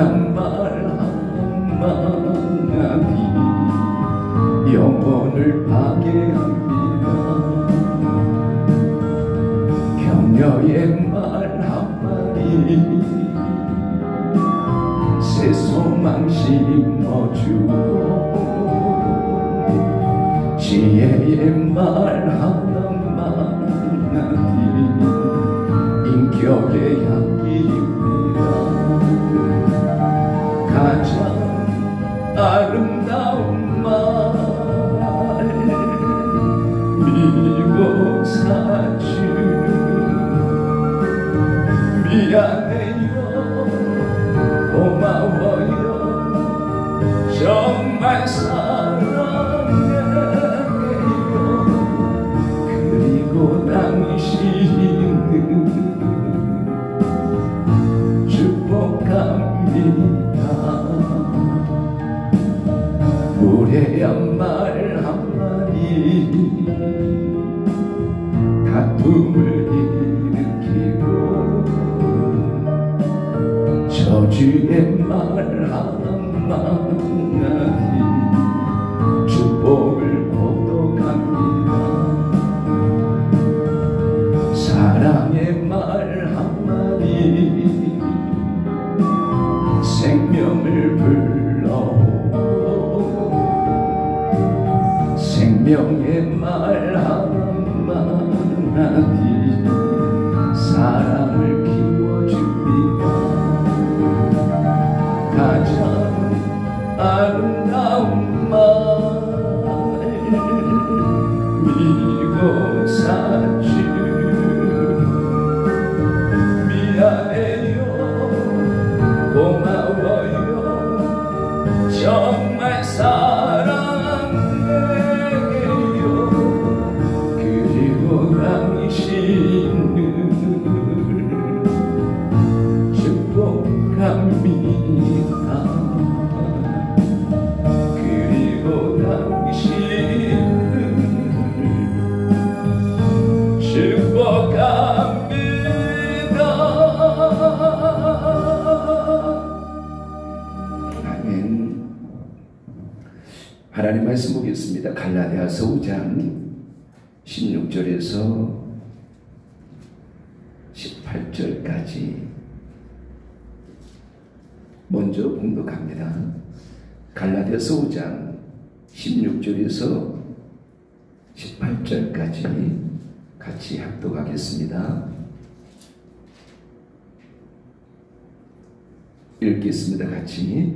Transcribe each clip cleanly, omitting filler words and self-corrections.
은한 말 한마디 영혼을 파괴합니다. 격려의 말 한마디 새 소망 심어주고 지혜의 말 한마디 인격의 향기입니다. 가장 아름다운 말 밀고 사주 미안해요 고마워요 정말 사랑해요 그리고 당신은 축복합니다. 무례한 말 한마디 다툼을 일으키고 저주의 말 한마디 축복을 거둬갑니다. 사랑의 말 한마디 생명을 불러오고 생명의 말 한마디 사랑을 키워줍니다. 가장 아름다운 말 밀고 사주 미안해요 고마워요 정말 사랑해요 그리고 당신을 축복합니다. 그리고 당신을 축복합니다. 아멘. 하나님 말씀 보겠습니다. 갈라디아서 5장 16절에서 18절까지 먼저 봉독합니다. 갈라디아서 5장 16절에서 18절까지 같이 합독하겠습니다. 읽겠습니다. 같이.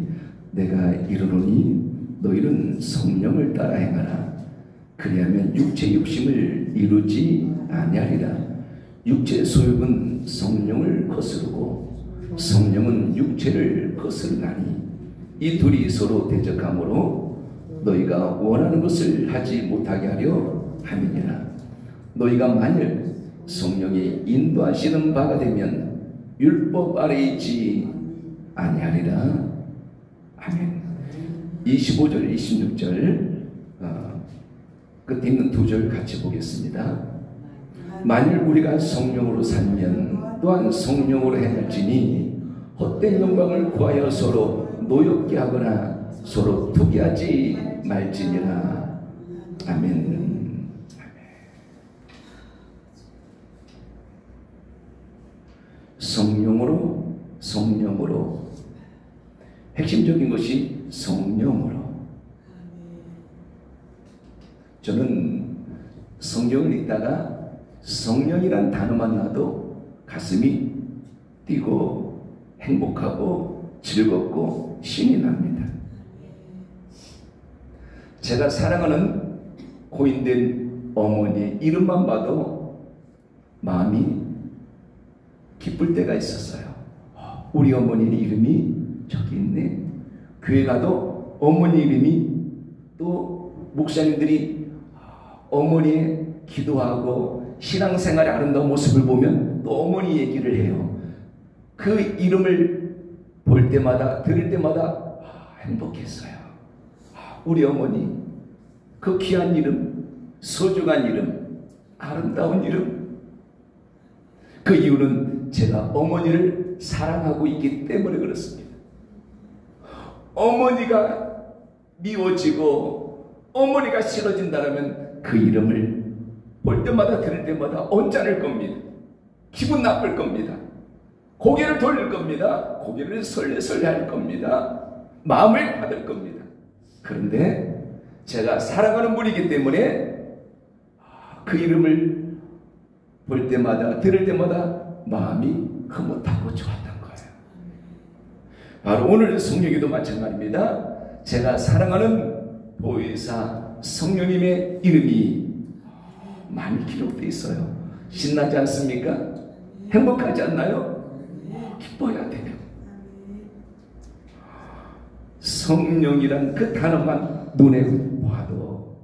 내가 이르노니 너희는 성령을 따라 행하라. 그리하면 육체 욕심을 이루지 아니하리라. 육체의 소욕은 성령을 거스르고 성령은 육체를 거스르나니 이 둘이 서로 대적하므로 너희가 원하는 것을 하지 못하게 하려 함이니라. 너희가 만일 성령이 인도하시는 바가 되면 율법 아래에 있지 아니하리라. 아멘. 25절 26절 끝에 있는 두 절 같이 보겠습니다. 만일 우리가 성령으로 살면 또한 성령으로 행할지니 헛된 영광을 구하여 서로 노엽게 하거나 서로 투기하지 말지니라. 아멘. 성령으로 핵심적인 것이 성령으로. 저는 성경을 읽다가 성령이란 단어만 나도 가슴이 뛰고 행복하고 즐겁고 신이 납니다. 제가 사랑하는 고인된 어머니의 이름만 봐도 마음이 기쁠 때가 있었어요. 우리 어머니 이름이 저기 있네. 교회 가도 어머니 이름이, 또 목사님들이 어머니의 기도하고 신앙생활의 아름다운 모습을 보면 또 어머니 얘기를 해요. 그 이름을 볼 때마다 들을 때마다 행복했어요. 우리 어머니 그 귀한 이름, 소중한 이름, 아름다운 이름. 그 이유는 제가 어머니를 사랑하고 있기 때문에 그렇습니다. 어머니가 미워지고 어머니가 싫어진다면 그 이름을 볼 때마다 들을 때마다 언짢을 겁니다. 기분 나쁠 겁니다. 고개를 돌릴 겁니다. 고개를 설레설레 할 겁니다. 마음을 받을 겁니다. 그런데 제가 사랑하는 분이기 때문에 그 이름을 볼 때마다 들을 때마다 마음이 흐뭇하고 좋았던 거예요. 바로 오늘 성령에도 마찬가지입니다. 제가 사랑하는 보혜사 성령님의 이름이 많이 기록되어 있어요. 신나지 않습니까? 행복하지 않나요? 기뻐야 돼요. 성령이란 그 단어만 눈에 봐도,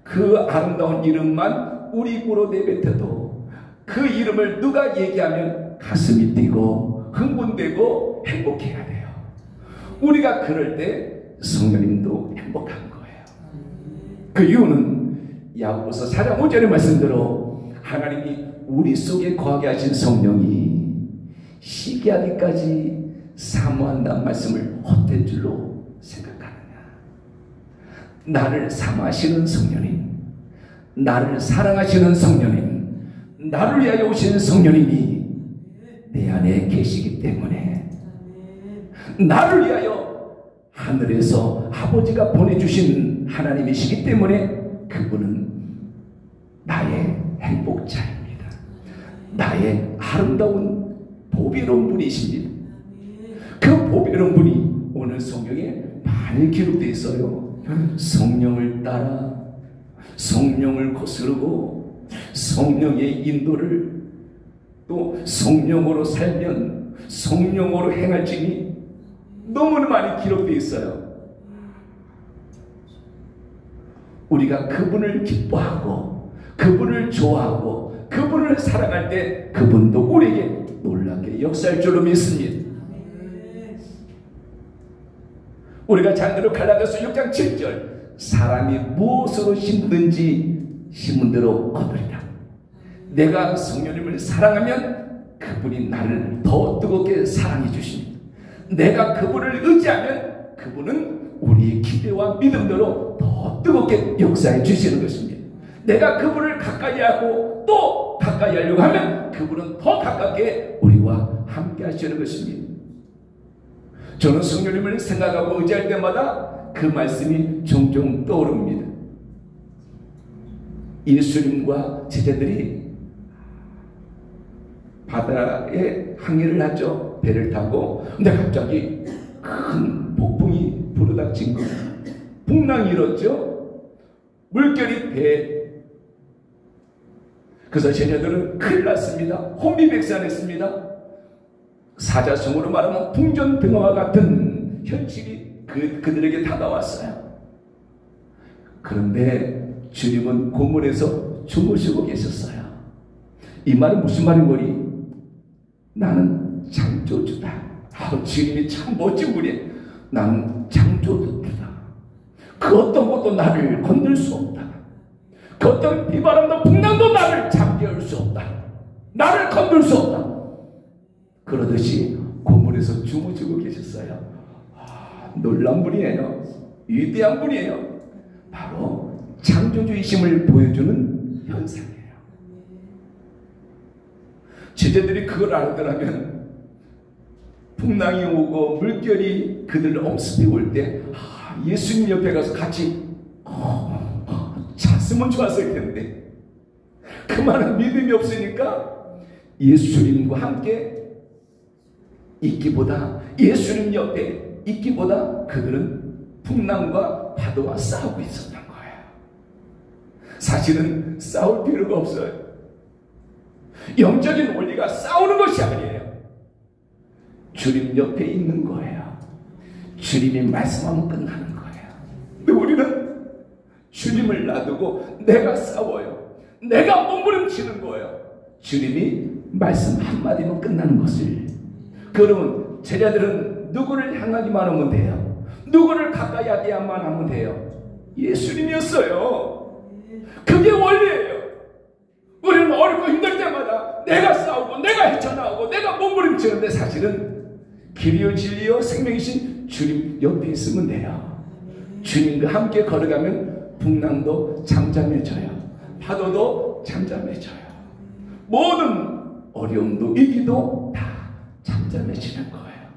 그 아름다운 이름만 우리 입으로 내뱉어도, 그 이름을 누가 얘기하면 가슴이 뛰고 흥분되고 행복해야 돼요. 우리가 그럴 때 성령님도 행복한 거예요. 그 이유는 야고보서 4장 5절의 말씀대로 하나님이 우리 속에 거하게 하신 성령이 시기하기까지 사모한다는 말씀을 헛된 줄로 생각하느냐. 나를 사모하시는 성령님, 나를 사랑하시는 성령님, 나를 위하여 오신 성령님이 내 안에 계시기 때문에, 나를 위하여 하늘에서 아버지가 보내주신 하나님이시기 때문에 그분은 나의 행복자입니다. 나의 아름다운 보배로운 분이십니다. 그 보배로운 분이 오늘 성경에 많이 기록되어 있어요. 성령을 따라 성령을 거스르고 성령의 인도를 또 성령으로 살면 성령으로 행할지니 너무나 많이 기록되어 있어요. 우리가 그분을 기뻐하고 그분을 좋아하고 그분을 사랑할 때 그분도 우리에게 놀랍게 역사할 줄로 믿습니다. 우리가 장대로 갈라디아서 6장 7절, 사람이 무엇으로 심든지 심은 대로 거두리라. 내가 성령님을 사랑하면 그분이 나를 더 뜨겁게 사랑해 주십니다. 내가 그분을 의지하면 그분은 우리의 기대와 믿음대로 더 뜨겁게 역사해 주시는 것입니다. 내가 그분을 가까이 하고 또 가까이 하려고 하면 그분은 더 가깝게 우리와 함께 하시는 것입니다. 저는 성령님을 생각하고 의지할 때마다 그 말씀이 종종 떠오릅니다. 예수님과 제자들이 바다에 항해를 하죠. 배를 타고. 근데 갑자기 큰 폭풍이 불어닥친 거예요. 풍랑이 일었죠. 물결이 배. 그래서 제자들은 큰일 났습니다. 혼비백산했습니다. 사자성어로 말하면 풍전등화와 같은 현실이 그들에게 다가왔어요. 그런데 주님은 고문에서 주무시고 계셨어요. 이 말은 무슨 말인 거니? 나는 창조주다. 주님이 참 멋진 분이에요. 나는 창조주다. 그 어떤 것도 나를 건들 수 없다. 그 어떤 비바람도 풍랑도 나를 잠재울 수 없다. 나를 건들 수 없다. 그러듯이 고문에서 주무시고 계셨어요. 놀라운 분이에요. 위대한 분이에요. 바로 창조주이심을 보여주는 현상이에요. 제자들이 그걸 알더라면 풍랑이 오고 물결이 그들을 엄습해 올 때 예수님 옆에 가서 같이 잤으면 좋았을 텐데 그만한 믿음이 없으니까 예수님과 함께 있기보다, 예수님 옆에 있기보다 그들은 풍랑과 파도와 싸우고 있었던 거예요. 사실은 싸울 필요가 없어요. 영적인 원리가 싸우는 것이 아니에요. 주님 옆에 있는 거예요. 주님이 말씀하면 끝나는 거예요. 근데 우리는 주님을 놔두고 내가 싸워요. 내가 몸부림치는 거예요. 주님이 말씀 한마디면 끝나는 것을. 그러면 제자들은 누구를 향하기만 하면 돼요? 누구를 가까이 하기만 하면 돼요? 예수님이었어요. 그게 원리예요. 우리는 어렵고 힘들 때마다 내가 싸우고 내가 헤쳐나오고 내가 몸부림치는데 사실은 길이요 진리요 생명이신 주님 옆에 있으면 돼요. 주님과 함께 걸어가면 풍랑도 잠잠해져요. 파도도 잠잠해져요. 모든 어려움도 위기도 다 잠잠해지는 거예요.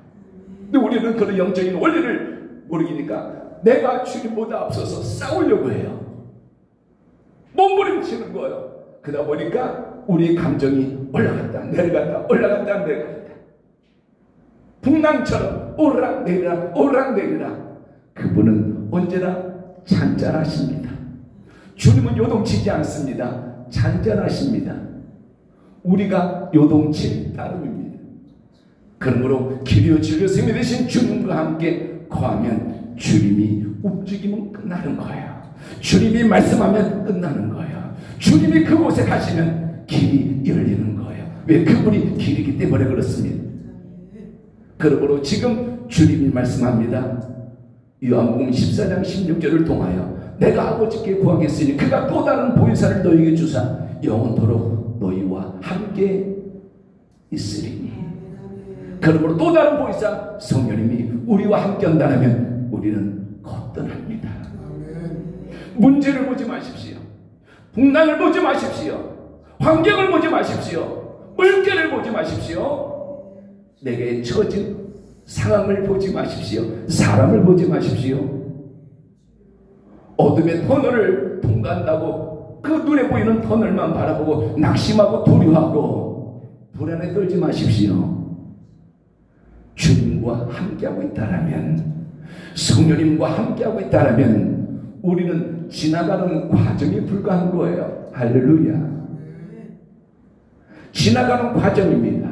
근데 우리는 그런 영적인 원리를 모르니까 내가 주님보다 앞서서 싸우려고 해요. 몸부림치는 거예요. 그러다 보니까 우리의 감정이 올라갔다 내려갔다 올라갔다 내려갔다, 풍랑처럼 오르락내리락 오르락내리락. 그분은 언제나 잔잔하십니다. 주님은 요동치지 않습니다. 잔잔하십니다. 우리가 요동칠 따름입니다. 그러므로 기려 진료 생명 되신 주님과 함께 거하면 주님이 움직이면 끝나는 거예요. 주님이 말씀하면 끝나는 거예요. 주님이 그곳에 가시면 길이 열리는 거예요. 왜? 그분이 길이기 때문에 그렇습니다. 그러므로 지금 주님이 말씀합니다. 요한복음 14장 16절을 통하여 내가 아버지께 구하겠으니 그가 또 다른 보혜사를 너희에게 주사 영원토록 너희와 함께 있으리니. 그러므로 또 다른 보혜사 성령님이 우리와 함께 한다면 우리는 거뜬합니다. 문제를 보지 마십시오. 풍랑을 보지 마십시오. 환경을 보지 마십시오. 물결을 보지 마십시오. 내게 처진 상황을 보지 마십시오. 사람을 보지 마십시오. 어둠의 터널을 통과한다고 그 눈에 보이는 터널만 바라보고 낙심하고 두려워하고 불안에 떨지 마십시오. 주님과 함께하고 있다라면, 성령님과 함께하고 있다라면 우리는 지나가는 과정에 불과한 거예요. 할렐루야. 지나가는 과정입니다.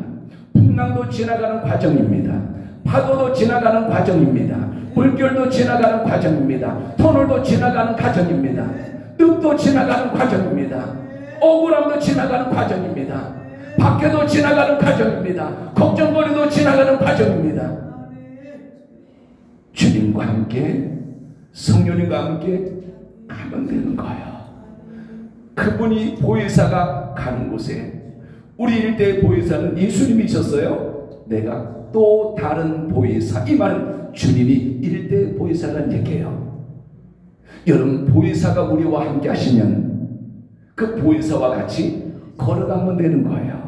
풍랑도 지나가는 과정입니다. 파도도 지나가는 과정입니다. 물결도 지나가는 과정입니다. 터널도 지나가는 과정입니다. 늪도 지나가는 과정입니다. 억울함도 지나가는 과정입니다. 박해도 지나가는 과정입니다. 걱정거리도 지나가는 과정입니다. 주님과 함께, 성령님과 함께 가면 되는 거예요. 그분이 보혜사가 가는 곳에, 우리 일대의 보혜사는 예수님이셨어요. 내가 또 다른 보혜사, 이 말은 주님이 일대 보혜사라는 얘기예요. 여러분, 보혜사가 우리와 함께 하시면 그 보혜사와 같이 걸어가면 되는 거예요.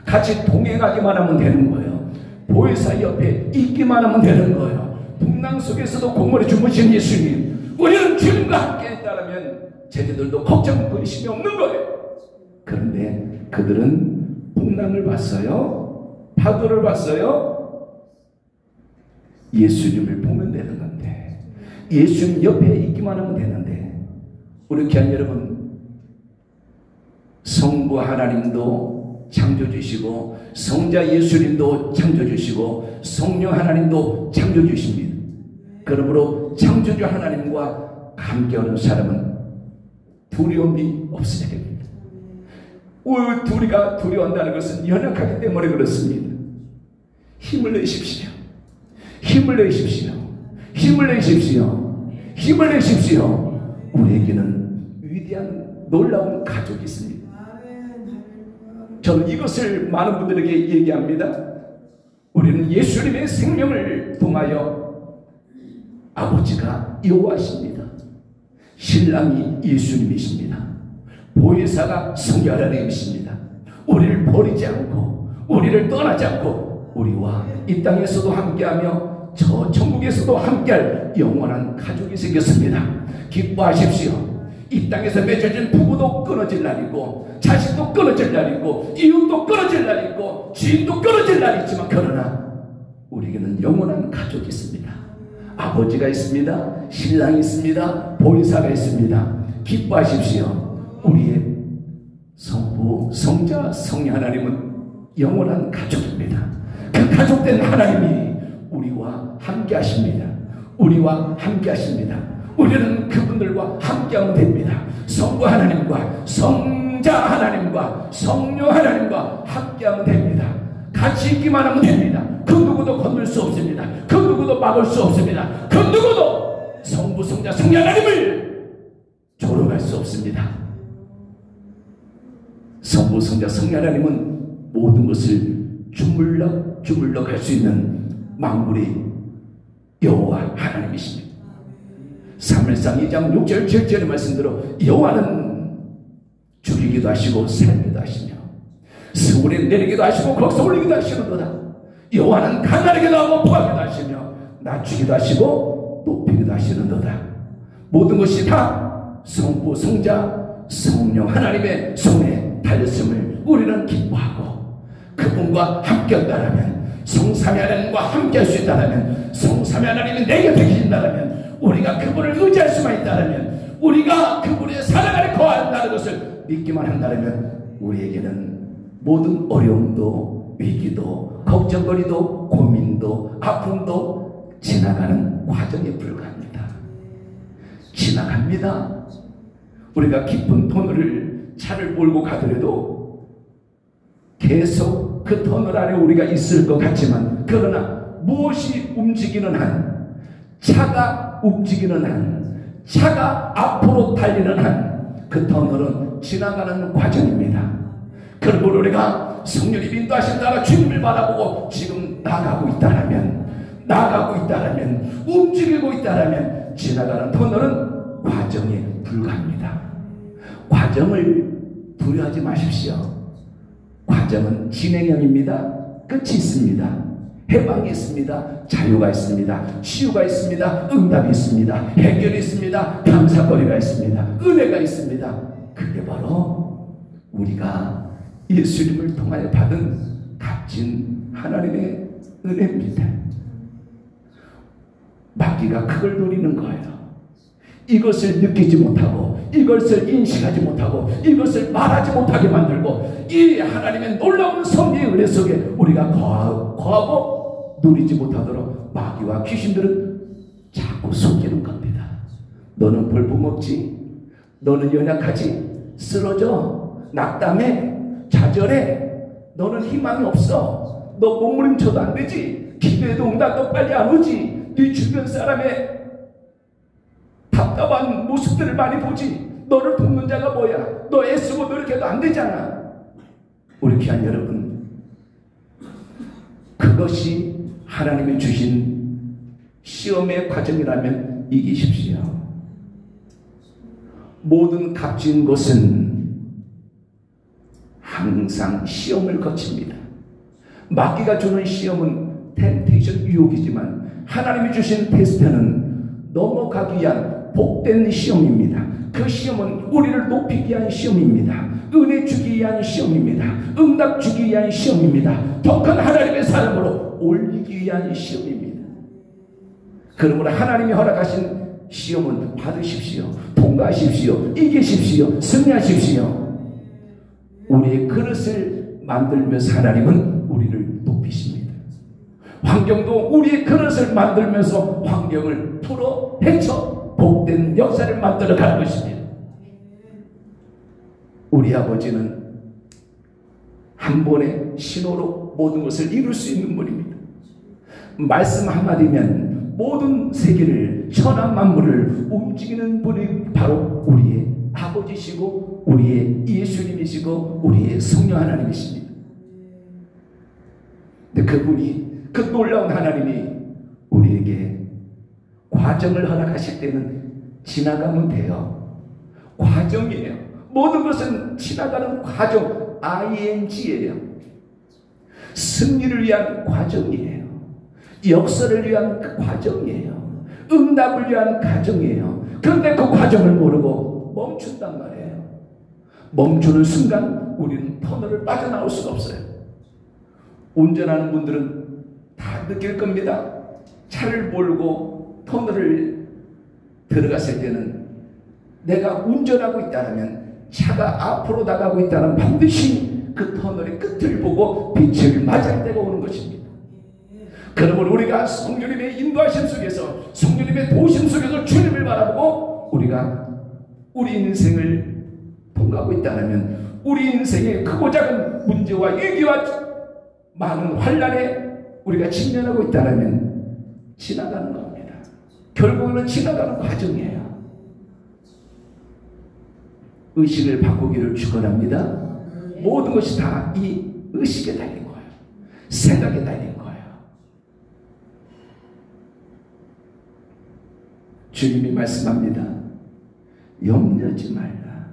같이 동행하기만 하면 되는 거예요. 보혜사 옆에 있기만 하면 되는 거예요. 풍랑 속에서도 공물에 주무신 예수님, 우리는 주님과 함께 있다면 제자들도 걱정거리심이 없는 거예요. 그런데 그들은 풍랑을 봤어요? 파도를 봤어요? 예수님을 보면 되는 건데, 예수님 옆에 있기만 하면 되는데, 우리 귀한 여러분, 성부 하나님도 창조주시고 성자 예수님도 창조주시고 성령 하나님도 창조주십니다. 그러므로 창조주 하나님과 함께하는 사람은 두려움이 없어야 됩니다. 우리가 두려워한다는 것은 연약하기 때문에 그렇습니다. 힘을 내십시오. 힘을 내십시오. 힘을 내십시오. 힘을 내십시오. 우리에게는 위대한 놀라운 가족이 있습니다. 저는 이것을 많은 분들에게 얘기합니다. 우리는 예수님의 생명을 통하여 아버지가 여호와십니다. 신랑이 예수님이십니다. 보혜사가 성령 하나님이십니다. 우리를 버리지 않고 우리를 떠나지 않고 우리와 이 땅에서도 함께하며 저 천국에서도 함께할 영원한 가족이 생겼습니다. 기뻐하십시오. 이 땅에서 맺어진 부부도 끊어질 날이고 자식도 끊어질 날이고 이웃도 끊어질 날이고 지인도 끊어질 날이 있지만 그러나 우리에게는 영원한 가족이 있습니다. 아버지가 있습니다. 신랑이 있습니다. 보혜사가 있습니다. 기뻐하십시오. 우리의 성부, 성자, 성령 하나님은 영원한 가족입니다. 그 가족된 하나님이 우리와 함께 하십니다. 우리와 함께 하십니다. 우리는 그분들과 함께하면 됩니다. 성부 하나님과 성자 하나님과 성령 하나님과 함께하면 됩니다. 같이 있기만 하면 됩니다. 그 누구도 건들 수 없습니다. 그 누구도 막을 수 없습니다. 그 누구도 성부, 성자, 성령 하나님을 조롱할 수 없습니다. 성부, 성자, 성령 하나님은 모든 것을 주물럭 주물럭 할 수 있는 만물의 여호와 하나님이십니다. 사무엘상 2장 6절 7절의 말씀대로 여호와는 죽이기도 하시고 살기도 하시며 스물에 내리기도 하시고 거기서 올리기도 하시는도다. 여호와는 가난하게도 하고 부하게도 하시며 낮추기도 하시고 높이기도 하시는도다. 모든 것이 다 성부 성자 성령 하나님의 손에 달렸음을 우리는 기뻐하고 그분과 함께 한다면 성삼위 하나님과 함께 할 수 있다면 성삼위 하나님이 내 곁에 계신다면 우리가 그분을 의지할 수만 있다면 우리가 그분의 사랑 안에 거한다는 것을 믿기만 한다면 우리에게는 모든 어려움도 위기도 걱정거리도 고민도 아픔도 지나가는 과정에 불과합니다. 지나갑니다. 우리가 깊은 터널을 차를 몰고 가더라도 계속 그 터널 안에 우리가 있을 것 같지만 그러나 무엇이 움직이는 한 차가 움직이는 한 차가 앞으로 달리는 한 그 터널은 지나가는 과정입니다. 그리고 우리가 성령이 인도하신다가 주님을 바라보고 지금 나가고 있다라면 움직이고 있다라면 지나가는 터널은 과정에 불과합니다. 과정을 두려워하지 마십시오. 과정은 진행형입니다. 끝이 있습니다. 해방이 있습니다. 자유가 있습니다. 치유가 있습니다. 응답이 있습니다. 해결이 있습니다. 감사거리가 있습니다. 은혜가 있습니다. 그게 바로 우리가 예수님을 통하여 받은 값진 하나님의 은혜입니다. 마귀가 그걸 노리는 거예요. 이것을 느끼지 못하고 이것을 인식하지 못하고 이것을 말하지 못하게 만들고 이 하나님의 놀라운 섭리의 은혜 속에 우리가 거하고 누리지 못하도록 마귀와 귀신들은 자꾸 속이는 겁니다. 너는 볼품없지, 너는 연약하지, 쓰러져, 낙담해, 좌절해, 너는 희망이 없어, 너 몸부림쳐도 안 되지, 기도해도 응답도 빨리 안 오지, 네 주변 사람의 답답한 모습들을 많이 보지, 너를 돕는 자가 뭐야, 너 애쓰고 노력해도 안 되잖아. 우리 귀한 여러분, 그것이 하나님이 주신 시험의 과정이라면 이기십시오. 모든 값진 것은 항상 시험을 거칩니다. 마귀가 주는 시험은 템테이션 유혹이지만 하나님이 주신 테스트는 넘어가기 위한 복된 시험입니다. 그 시험은 우리를 높이기 위한 시험입니다. 은혜 주기 위한 시험입니다. 응답 주기 위한 시험입니다. 더 큰 하나님의 사랑으로 올리기 위한 시험입니다. 그러므로 하나님이 허락하신 시험은 받으십시오. 통과하십시오. 이기십시오. 승리하십시오. 우리의 그릇을 만들면서 하나님은 우리를 높이십니다. 환경도 우리의 그릇을 만들면서 환경을 풀어 헤쳐 복된 역사를 만들어 가는 것입니다. 우리 아버지는 한 번의 신호로 모든 것을 이룰 수 있는 분입니다. 말씀 한마디면 모든 세계를 천하 만물을 움직이는 분이 바로 우리의 아버지시고 우리의 예수님이시고 우리의 성령 하나님이십니다. 근데 그분이 그 놀라운 하나님이 우리에게 과정을 허락하실 때는 지나가면 돼요. 과정이에요. 모든 것은 지나가는 과정, ing예요. 승리를 위한 과정이에요. 역사를 위한 그 과정이에요. 응답을 위한 과정이에요. 그런데 그 과정을 모르고 멈춘단 말이에요. 멈추는 순간 우리는 터널을 빠져나올 수가 없어요. 운전하는 분들은 다 느낄 겁니다. 차를 몰고 터널을 들어갔을 때는 내가 운전하고 있다면 차가 앞으로 나가고 있다면 반드시 그 터널의 끝을 보고 빛을 맞을 때가 오는 것입니다. 그러므로 우리가 성령님의 인도하심 속에서 성령님의 도심 속에서 주님을 바라보고 우리가 우리 인생을 통과하고 있다면 우리 인생의 크고 작은 문제와 위기와 많은 환난에 우리가 직면하고 있다면 지나가는 겁니다. 결국은 지나가는 과정이에요. 의식을 바꾸기를 축원합니다. 모든 것이 다 이 의식에 달린 거예요. 생각에 달린 거예요. 주님이 말씀합니다. 염려하지 말라.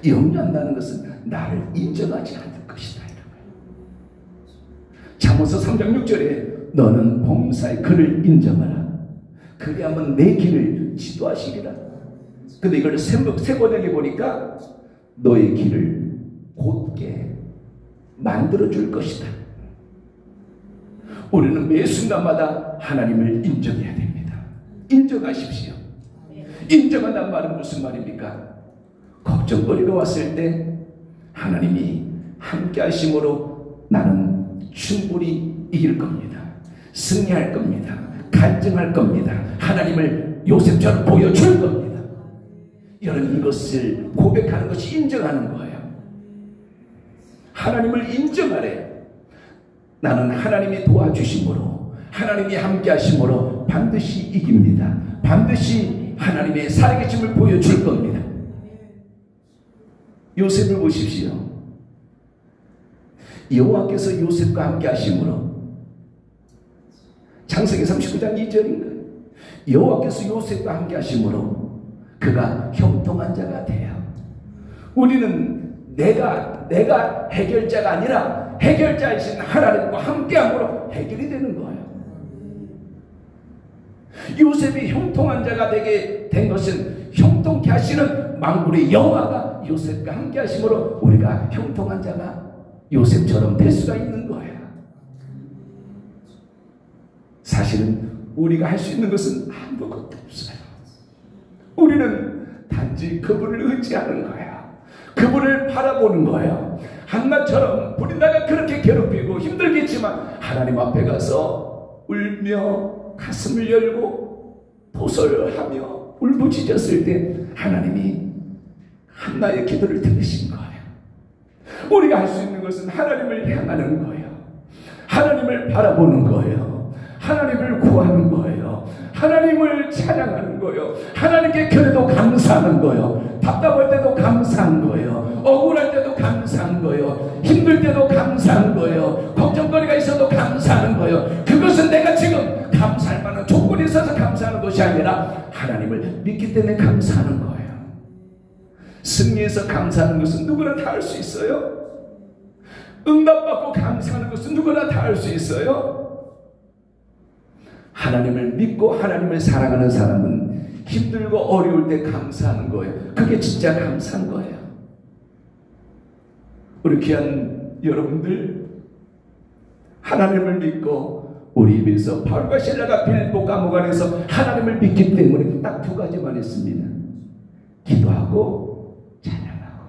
염려한다는 것은 나를 인정하지 않을 것이다. 잠언서 3장 6절에 너는 범사의 그를 인정하라. 그리하면 내 길을 지도하시리라. 근데 이걸 세 번역해 보니까 너의 길을 곧게 만들어 줄 것이다. 우리는 매 순간마다 하나님을 인정해야 됩니다. 인정하십시오. 인정한다는 말은 무슨 말입니까? 걱정거리가 왔을 때 하나님이 함께 하심으로 나는 충분히 이길 겁니다. 승리할 겁니다. 간증할 겁니다. 하나님을 요셉처럼 보여줄 겁니다. 여러분, 이것을 고백하는 것이 인정하는 거예요. 하나님을 인정하래. 나는 하나님이 도와주심으로, 하나님이 함께 하심으로 반드시 이깁니다. 반드시 하나님의 살아계심을 보여줄 겁니다. 요셉을 보십시오. 여호와께서 요셉과 함께 하심으로, 창세기 39장 2절인가요? 여호와께서 요셉과 함께 하심으로 그가 형통한 자가 돼요. 우리는 내가 해결자가 아니라 해결자이신 하나님과 함께함으로 해결이 되는 거예요. 요셉이 형통한 자가 되게 된 것은 형통케 하시는 만군의 여호와가 요셉과 함께 하심으로 우리가 형통한 자가 요셉처럼 될 수가 있는 거예요. 사실은 우리가 할 수 있는 것은 아무것도 없어요. 우리는 단지 그분을 의지하는 거예요. 그분을 바라보는 거예요. 한나처럼 우리나라가 그렇게 괴롭히고 힘들겠지만 하나님 앞에 가서 울며 가슴을 열고 도설하며 울부짖었을 때 하나님이 한나의 기도를 들으신 거예요. 우리가 할 수 있는 것은 하나님을 향하는 거예요. 하나님을 바라보는 거예요. 하나님을 구하는 거예요. 하나님을 찬양하는 거예요. 하나님께 그래도 감사하는 거예요. 답답할 때도 감사한 거예요. 억울할 때도 감사한 거예요. 힘들 때도 감사한 거예요. 걱정거리가 있어도 감사하는 거예요. 그것은 내가 지금 감사할 만한 조건이 있어서 감사하는 것이 아니라 하나님을 믿기 때문에 감사하는 거예요. 승리해서 감사하는 것은 누구나 다 할 수 있어요. 응답받고 감사하는 것은 누구나 다 할 수 있어요. 하나님을 믿고 하나님을 사랑하는 사람은 힘들고 어려울 때 감사하는 거예요. 그게 진짜 감사한 거예요. 우리 귀한 여러분들, 하나님을 믿고 우리 입에서 바울과 실라가 빌보 감옥 안에서 하나님을 믿기 때문에 딱 두 가지만 했습니다. 기도하고 찬양하고.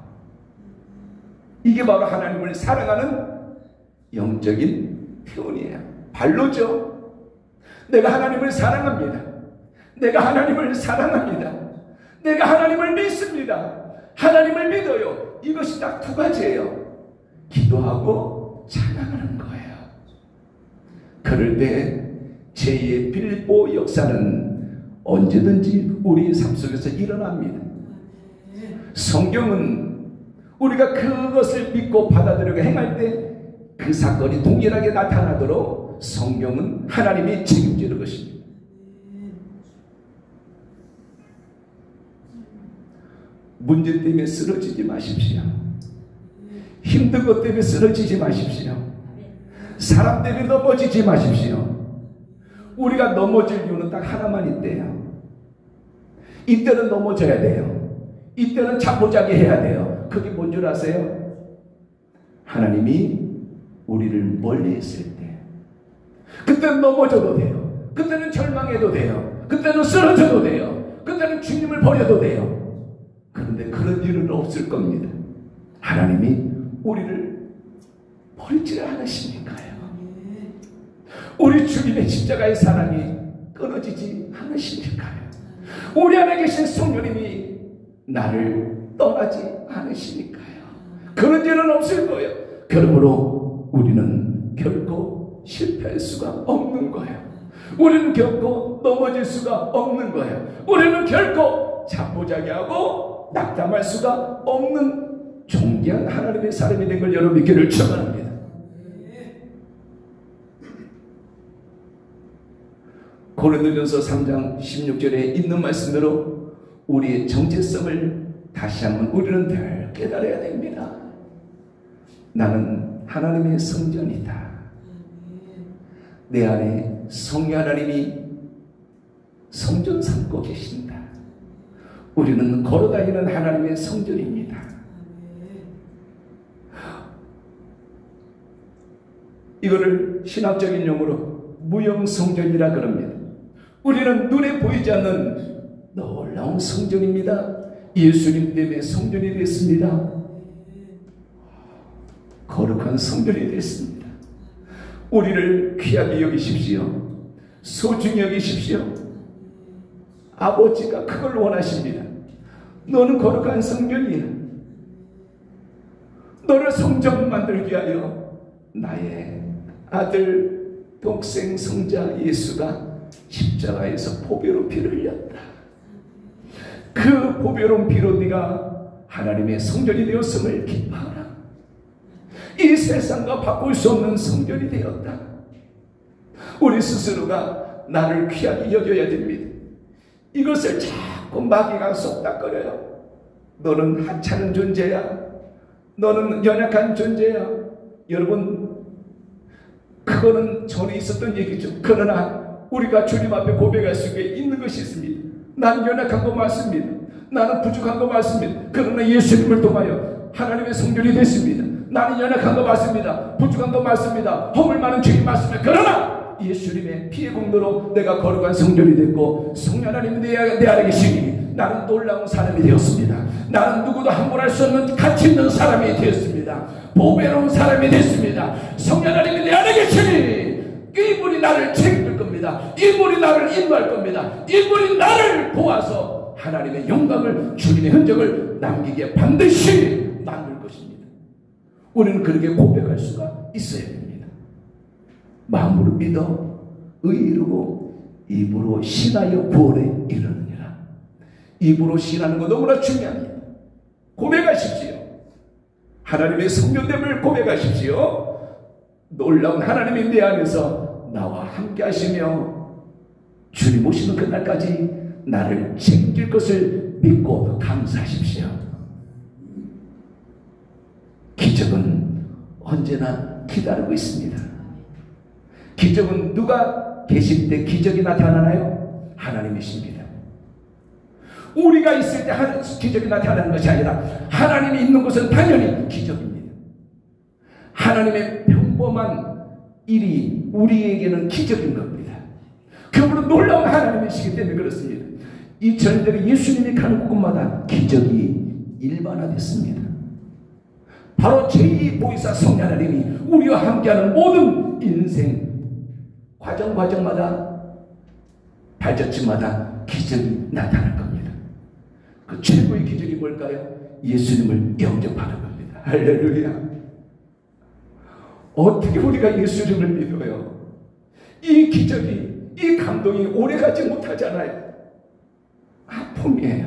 이게 바로 하나님을 사랑하는 영적인 표현이에요. 발로죠. 내가 하나님을 사랑합니다. 내가 하나님을 사랑합니다. 내가 하나님을 믿습니다. 하나님을 믿어요. 이것이 딱 두 가지예요. 기도하고 찬양하는 거예요. 그럴 때 제2의 빌보 역사는 언제든지 우리의 삶 속에서 일어납니다. 성경은 우리가 그것을 믿고 받아들이고 행할 때 그 사건이 동일하게 나타나도록 성경은 하나님이 책임지는 것입니다. 문제 때문에 쓰러지지 마십시오. 힘든 것 때문에 쓰러지지 마십시오. 사람 때문에 넘어지지 마십시오. 우리가 넘어질 이유는 딱 하나만 있대요. 이때는 넘어져야 돼요. 이때는 자포자기 해야 돼요. 그게 뭔 줄 아세요? 하나님이 우리를 멀리 했을 때, 그때는 넘어져도 돼요. 그때는 절망해도 돼요. 그때는 쓰러져도 돼요. 그때는 주님을 버려도 돼요. 그런데 그런 일은 없을 겁니다. 하나님이 우리를 버리지를 않으시니까요. 우리 주님의 십자가의 사랑이 끊어지지 않으시니까요. 우리 안에 계신 성령님이 나를 떠나지 않으시니까요. 그런 일은 없을 거예요. 그러므로 우리는 결코 실패할 수가 없는 거예요. 우리는 결코 넘어질 수가 없는 거예요. 우리는 결코 자포자기하고 낙담할 수가 없는 존귀한 하나님의 사람이 된 걸 여러분 믿기를 축원합니다. 고린도전서 3장 16절에 있는 말씀대로 우리의 정체성을 다시 한번 우리는 늘 깨달아야 됩니다. 나는 하나님의 성전이다. 내 안에 성령 하나님이 성전 삼고 계신다. 우리는 걸어다니는 하나님의 성전입니다. 이거를 신학적인 용어로 무형성전이라 그럽니다. 우리는 눈에 보이지 않는 놀라운 성전입니다. 예수님 때문에 성전이 됐습니다. 거룩한 성전이 됐습니다. 우리를 귀하게 여기십시오. 소중히 여기십시오. 아버지가 그걸 원하십니다. 너는 거룩한 성전이야. 너를 성전 만들기 위하여 나의 아들 독생 성자 예수가 십자가에서 보배로 피를 흘렸다. 그 보배로운 피로 네가 하나님의 성전이 되었음을 기뻐하라. 이 세상과 바꿀 수 없는 성전이 되었다. 우리 스스로가 나를 귀하게 여겨야 됩니다. 이것을 자꾸 마귀가 속닥거려요. 너는 하찮은 존재야. 너는 연약한 존재야. 여러분, 그거는 전에 있었던 얘기죠. 그러나 우리가 주님 앞에 고백할 수 있는 것이 있습니다. 나는 연약한 거 맞습니다. 나는 부족한 거 맞습니다. 그러나 예수님을 통하여 하나님의 성전이 됐습니다. 나는 연약한 거 맞습니다. 부족한 거 맞습니다. 허물 많은 죄이 맞습니다. 그러나 예수님의 피의 공로로 내가 거룩한 성전이 됐고 성령 하나님이 내 안에 계시니 나는 놀라운 사람이 되었습니다. 나는 누구도 함부로 할 수 없는 가치 있는 사람이 되었습니다. 보배로운 사람이 됐습니다. 성령 하나님이 내 안에 계시니 이분이 나를 책임질 겁니다. 이분이 나를 인도할 겁니다. 이분이 나를 도와서 하나님의 영광을, 주님의 흔적을 남기게 반드시 만들 것입니다. 우리는 그렇게 고백할 수가 있어야 됩니다. 마음으로 믿어 의에 이르고 입으로 신하여 구원에 이르느니라. 입으로 신하는 거 너무나 중요합니다. 고백하십시오. 하나님의 성전됨을 고백하십시오. 놀라운 하나님이 내 안에서 나와 함께 하시며 주님 오시는 그날까지 나를 책임질 것을 믿고 감사하십시오. 기적은 언제나 기다리고 있습니다. 기적은 누가 계실 때 기적이 나타나나요? 하나님이십니다. 우리가 있을 때 기적이 나타나는 것이 아니라 하나님이 있는 곳은 당연히 기적입니다. 하나님의 평범한 일이 우리에게는 기적인 겁니다. 그분은 놀라운 하나님이시기 때문에 그렇습니다. 이 전들이 예수님이 가는 곳마다 기적이 일반화됐습니다. 바로 제2보이사 성령 하나님이 우리와 함께하는 모든 인생 과정마다 발자취마다 기적이 나타날 겁니다. 그 최고의 기적이 뭘까요? 예수님을 영접하는 겁니다. 할렐루야. 어떻게 우리가 예수님을 믿어요? 이 기적이, 이 감동이 오래가지 못하잖아요. 아픔이에요.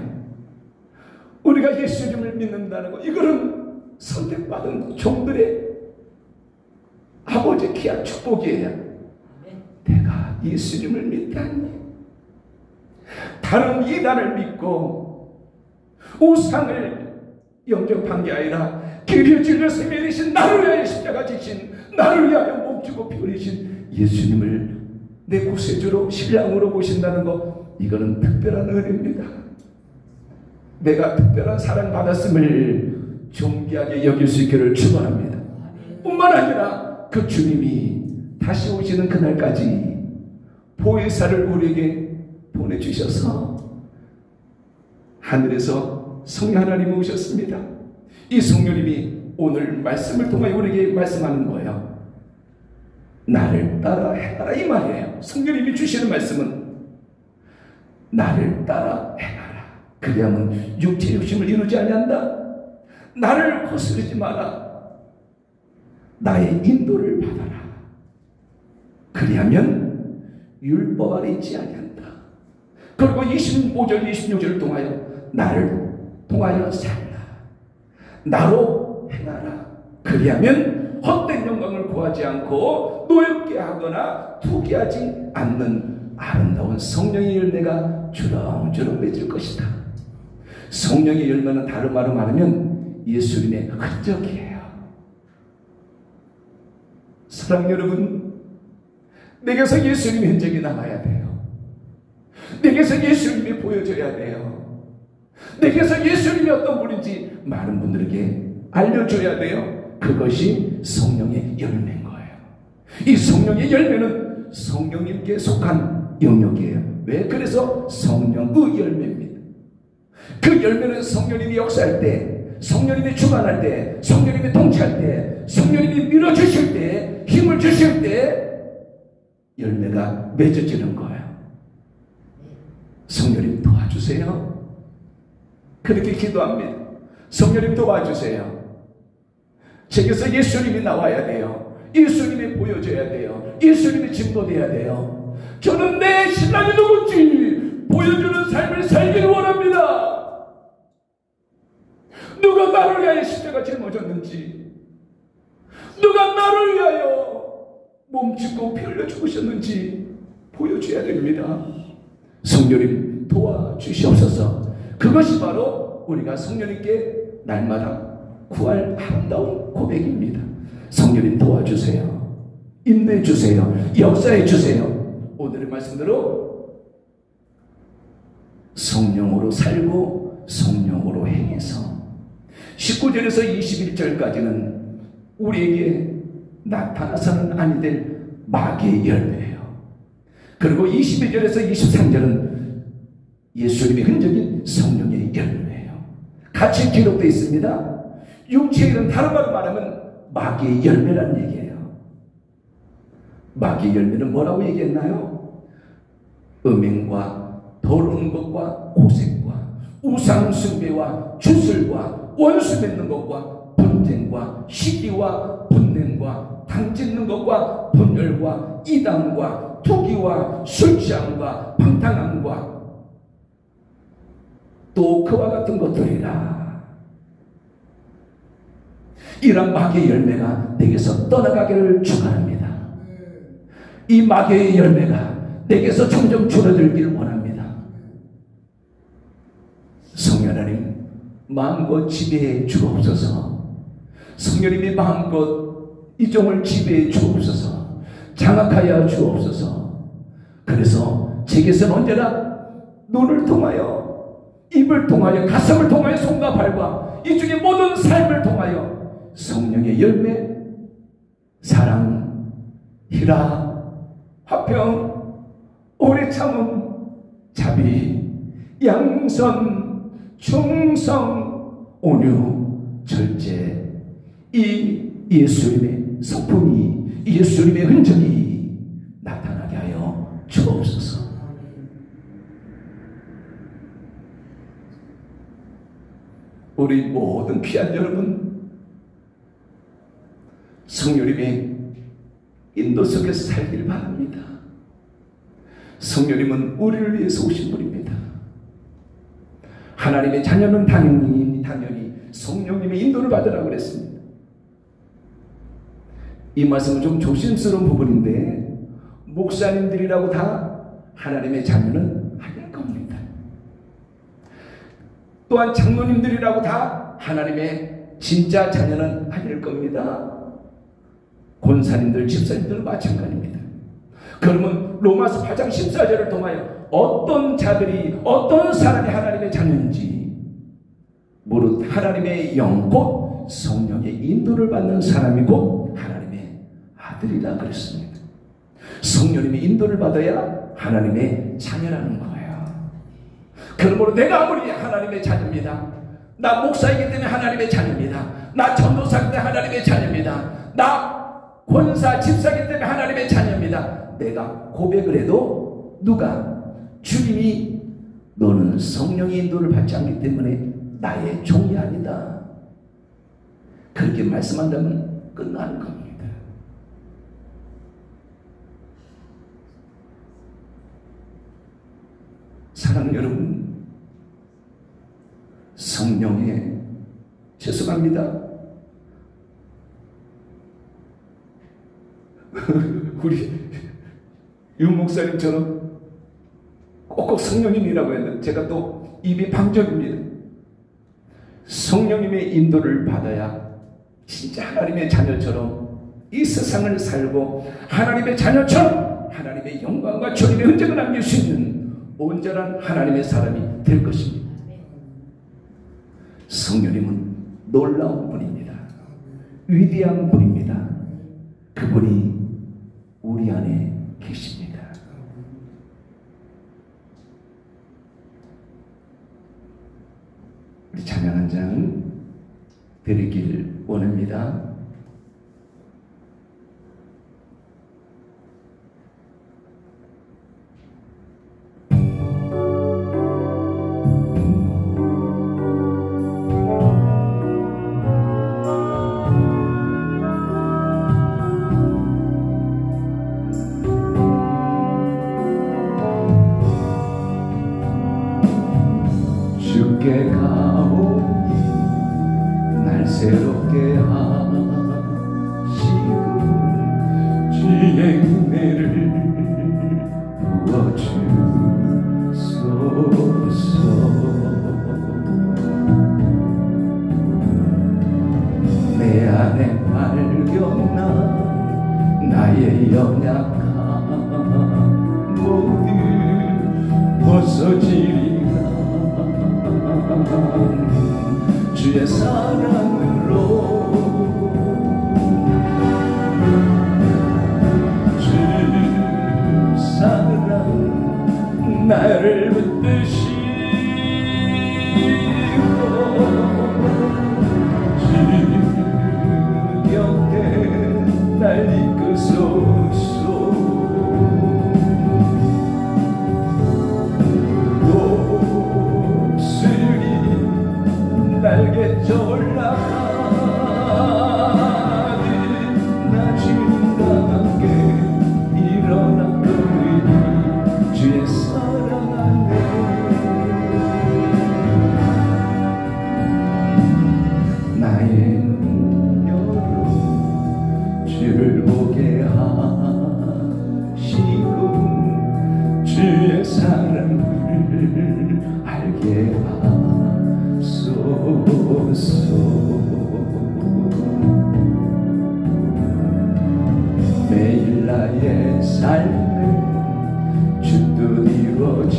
우리가 예수님을 믿는다는 거, 이거는 선택받은 종들의 아버지의 귀한 축복이에요. 내가 예수님을 믿다니, 다른 이단을 믿고 우상을 영접한 게 아니라 길을 찔러서 내리신, 나를 위하여 십자가 지신, 나를 위하여 몸주고 피 흘리신 예수님을 내 구세주로 신랑으로 모신다는 거, 이거는 특별한 은혜입니다. 내가 특별한 사랑받았음을 존귀하게 여길 수 있기를 축원합니다. 뿐만 아니라 그 주님이 다시 오시는 그날까지 보혜사를 우리에게 보내주셔서 하늘에서 성령 하나님이 오셨습니다. 이 성령님이 오늘 말씀을 통해 우리에게 말씀하는 거예요. 나를 따라 행하라, 이 말이에요. 성령님이 주시는 말씀은 나를 따라 행하라. 그리하면 육체 욕심을 이루지 아니한다. 나를 거스르지 마라. 나의 인도를 받아라. 그리하면 율법 아래 있지 아니한다. 그리고 25절 26절을 통하여 나를 통하여 살라. 나로 행하라. 그리하면 헛된 영광을 구하지 않고 노엽게 하거나 투기하지 않는 아름다운 성령의 열매가 주렁주렁 맺을 것이다. 성령의 열매는 다른 말로 말하면 예수님의 흔적이에요. 사랑하는 여러분, 내게서 예수님의 흔적이 남아야 돼요. 내게서 예수님이 보여져야 돼요. 내게서 예수님이 어떤 분인지 많은 분들에게 알려줘야 돼요. 그것이 성령의 열매인 거예요. 이 성령의 열매는 성령님께 속한 영역이에요. 왜? 그래서 성령의 열매입니다. 그 열매는 성령님이 역사할 때, 성령님이 주관할 때, 성령님이 통치할 때, 성령님이 밀어주실 때, 힘을 주실 때 열매가 맺어지는 거예요. 성령님 도와주세요. 그렇게 기도합니다. 성령님 도와주세요. 제게서 예수님이 나와야 돼요. 예수님이 보여줘야 돼요. 예수님이 증거돼야 돼요. 저는 내 신랑이 누군지 보여주는 삶을 살기를 원합니다. 누가 나를 위하여 십자가 짊어졌는지, 누가 나를 위하여 몸짓고 피 흘려 죽으셨는지 보여줘야 됩니다. 성령님 도와주시옵소서. 그것이 바로 우리가 성령님께 날마다 구할 아름다운 고백입니다. 성령님 도와주세요. 인도해 주세요. 역사해 주세요. 오늘의 말씀대로 성령으로 살고 성령으로 행해서 19절에서 21절까지는 우리에게 나타나서는 아니 될 마귀의 열매예요. 그리고 22절에서 23절은 예수님의 흔적인 성령의 열매예요. 같이 기록되어 있습니다. 육체의 일은 다른 말로 말하면 마귀의 열매라는 얘기예요. 마귀의 열매는 뭐라고 얘기했나요? 음행과 더러운 것과 고색과 우상숭배와 주술과 원수 맺는 것과 분쟁과 시기와 분냄과 당짓는 것과 분열과 이단과 투기와 술취함과 방탕함과 또 그와 같은 것들이라. 이런 마귀의 열매가 내게서 떠나가기를 축원합니다. 이 마귀의 열매가 내게서 점점 줄어들길 원합니다. 성령 하나님, 마음껏 지배해 주옵소서. 성령님이 마음껏 이 종을 지배해 주옵소서. 장악하여 주옵소서. 그래서 제게서는 언제나 눈을 통하여, 입을 통하여, 가슴을 통하여, 손과 발과 이 중에 모든 삶을 통하여 성령의 열매, 사랑, 희락, 화평, 오래 참음, 자비, 양선, 충성, 온유, 절제, 이 예수님의 성품이, 예수님의 흔적이 나타나게 하여 주옵소서. 우리 모든 귀한 여러분, 성령님의 인도 속에서 살기를 바랍니다. 성령님은 우리를 위해서 오신 분입니다. 하나님의 자녀는 당연히 성령님의 인도를 받으라고 그랬습니다. 이 말씀은 좀 조심스러운 부분인데, 목사님들이라고 다 하나님의 자녀는 아닐 겁니다. 또한 장로님들이라고 다 하나님의 진짜 자녀는 아닐 겁니다. 권사님들, 집사님들은 마찬가지입니다. 그러면 로마서 8장 14절을 통하여 어떤 자들이, 어떤 사람이 하나님의 자녀인지 무릇 하나님의 영 곧 성령의 인도를 받는 사람이 곧 하나님의 아들이라 그랬습니다. 성령님의 인도를 받아야 하나님의 자녀라는 거예요. 그러므로 내가 아무리 하나님의 자녀입니다. 나 목사이기 때문에 하나님의 자녀입니다. 나 전도사이기 때문에 하나님의 자녀입니다. 나 권사, 집사이기 때문에 하나님의 자녀입니다. 내가 고백을 해도 누가, 주님이 너는 성령의 인도를 받지 않기 때문에 나의 종이 아니다, 그렇게 말씀한다면 끝나는 겁니다. 사랑하는 여러분, 성령의, 죄송합니다, 우리 윤 목사님처럼 꼭꼭 성령님이라고 했는데 제가 또 입이 방정입니다. 성령님의 인도를 받아야 진짜 하나님의 자녀처럼 이 세상을 살고 하나님의 자녀처럼 하나님의 영광과 주님의 흔적을 남길 수 있는 온전한 하나님의 사람이 될 것입니다. 성령님은 놀라운 분입니다. 위대한 분입니다. 그분이 우리 안에 계십니다. 우리 찬양 한 장 드리길 원합니다. 주께 가오니 날 새롭게 하시고 주의 은혜를 부어주소서. 내 안에 발견한 나의 연약함 모두 벗어지리라. 주의 사랑으로 주 사랑 나를 붙드시고 주 곁에 날 이끄소서. 날개쳐 올라가니 나 주님과 함께 일어나거니 주의 사랑 안에 나의 눈여로 주를 보게 하시고 주의 사랑을 알게 하소서. 매일 나의 삶에 주 뜻 이루어지도록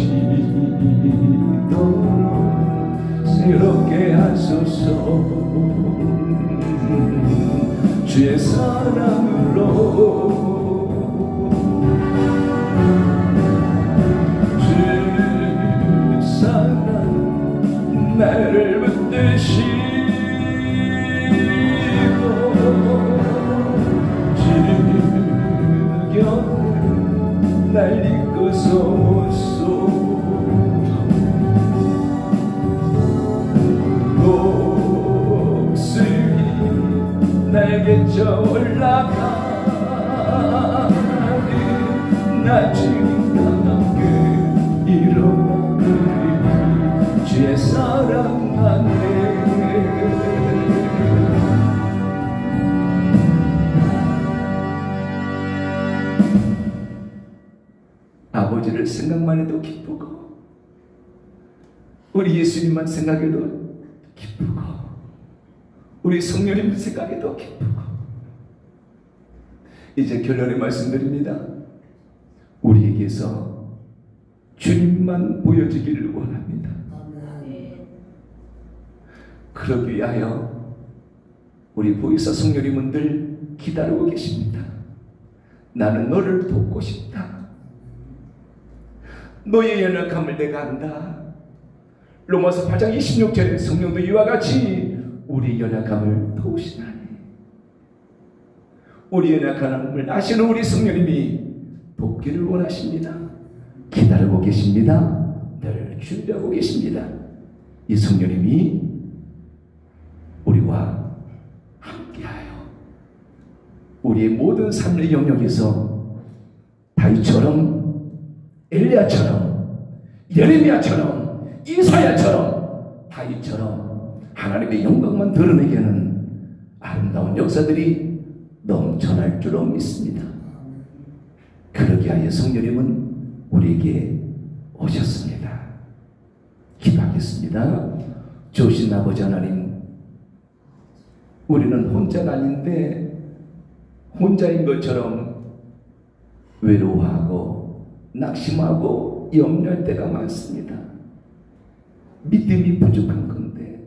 새롭게 하소서. 주의 사랑으로 주 사랑 나를 붙드시고 주 곁에 날 이끄소서. 목숨이 날개쳐 올라가니 나 주님과 함께 일어나리 주의 사랑 안에 아버지를 생각만 해도 기쁘고 우리 예수님만 생각해도 기쁘고 우리 성령님 생각해도 기쁘고 이제 결론의 말씀드립니다. 우리에게서 주님만 보여지기를 원합니다. 그러기 위하여 우리 보이사 성령님들 기다리고 계십니다. 나는 너를 돕고 싶다. 너의 연약함을 내가 안다. 로마서 8장 26절에 성령도 이와 같이 우리 연약함을 도우시나니 우리 연약함을 아시는 우리 성령님이 돕기를 원하십니다. 기다리고 계십니다. 늘 준비하고 계십니다. 이 성령님이 우리와 함께하여 우리의 모든 삶의 영역에서 다윗처럼 엘리야처럼 예레미야처럼 이사야처럼 다윗처럼 하나님의 영광만 드러내게 하는 아름다운 역사들이 넘쳐날 줄로 믿습니다. 그러기 위하여 성령님은 우리에게 오셨습니다. 기도하겠습니다. 좋으신 아버지 하나님, 우리는 혼자가 아닌데 혼자인 것처럼 외로워하고 낙심하고 염려할 때가 많습니다. 믿음이 부족한 건데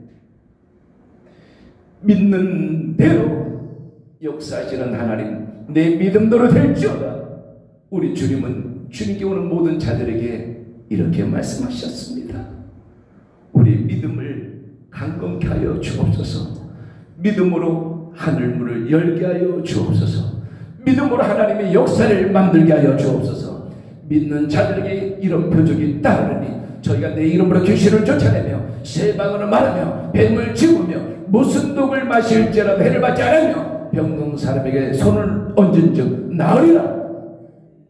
믿는 대로 역사하시는 하나님, 내 믿음대로 될지어다. 우리 주님은 주님께 오는 모든 자들에게 이렇게 말씀하셨습니다. 우리 믿음을 강건케 하여 주옵소서. 믿음으로 하늘문을 열게 하여 주옵소서. 믿음으로 하나님의 역사를 만들게 하여 주옵소서. 믿는 자들에게 이런 표적이 따르니 저희가 내 이름으로 귀신을 쫓아내며 새 방언을 말하며 뱀을 집으며 무슨 독을 마실지라도 해를 받지 않으며 병든 사람에게 손을 얹은 즉 나으리라.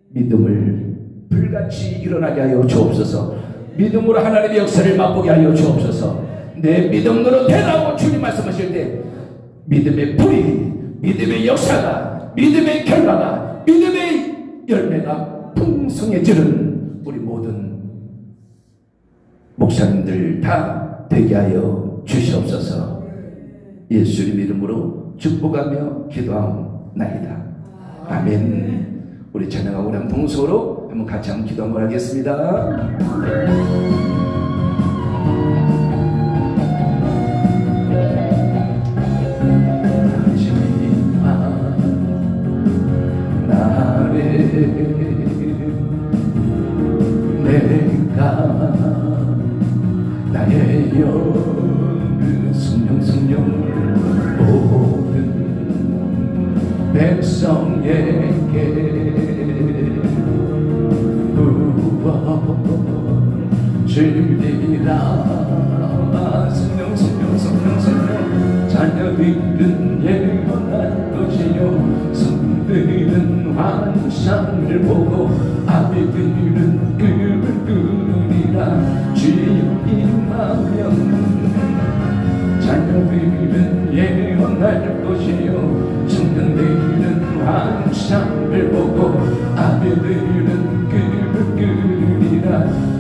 믿음을 불같이 일어나게 하여 주옵소서. 믿음으로 하나님의 역사를 맛보게 하여 주옵소서. 내 믿음으로 되라고 주님 말씀하실 때 믿음의 불이, 믿음의 역사가, 믿음의 결과가, 믿음의 열매가 풍성해지는 우리 모든 목사님들 다 되게 하여 주시옵소서. 예수님 이름으로 축복하며 기도하옵나이다. 아멘. 우리 찬양하고 우리 동서로 한번 같이 한번 기도 한번 하겠습니다. 내가 나의 영을 성령 모든 백성에게 부어주리라. 성령 자녀들은 예언할 것이요 성들은 환상을 보고 아비들은 꿈을 꾸리라. 주여 임하면 자녀들은 예언할 것이요 청년들은 환상을 보고 아비들은 꿈을 꾸리라.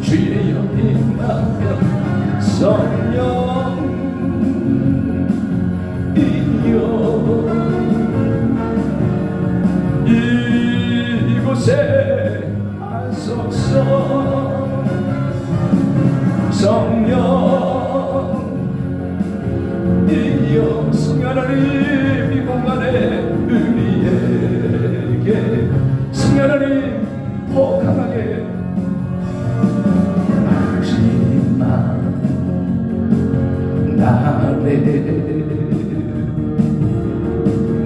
주여 임하면 성령 이곳에 하소서. 성령 이여 성령 하나님 이 공간에 우리에게 성령 하나님 더 강하게 하지마. 나를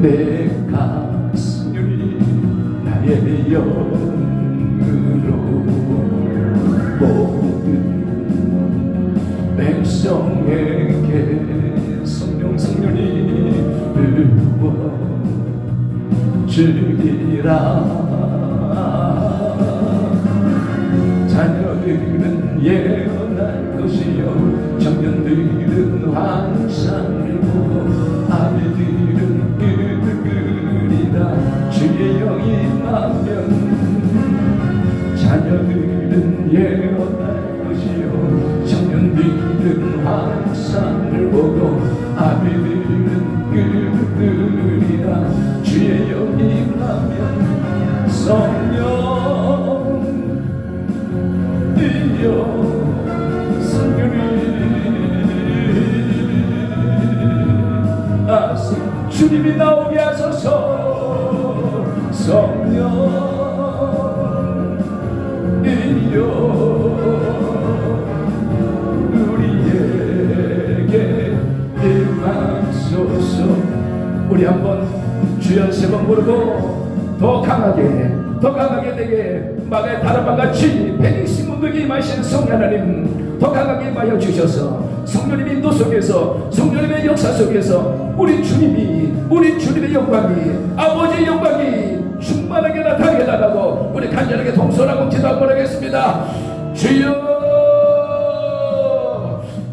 내 가슴이 나의 영으로 모든 백성에게 성령이 부어주리라. 자녀들은 예언할 것이요 청년들은 환상을 보고 아비들은 꿈을 꾸리라. 주의 영이 임하면 자녀들은 예언할 것이요 청년들은 환상을 보고 아비들은 꿈을 꾸리라. 주의 영이 임하면 성령 주님이 나오게 하소서. 성령 이여 우리에게 임하소서. 우리 한번 주여 세 번 부르고 더 강하게 되게 마가의 다락방같이 백이신분들이 임하신 성령 하나님 더 강하게 임하여 주셔서 성령님의 인도 속에서 성령님의 역사 속에서 우리 주님의 영광이 아버지의 영광이 충만하게 나타나게 달라고 우리 간절하게 동서하고 기도 한번 하겠습니다. 주여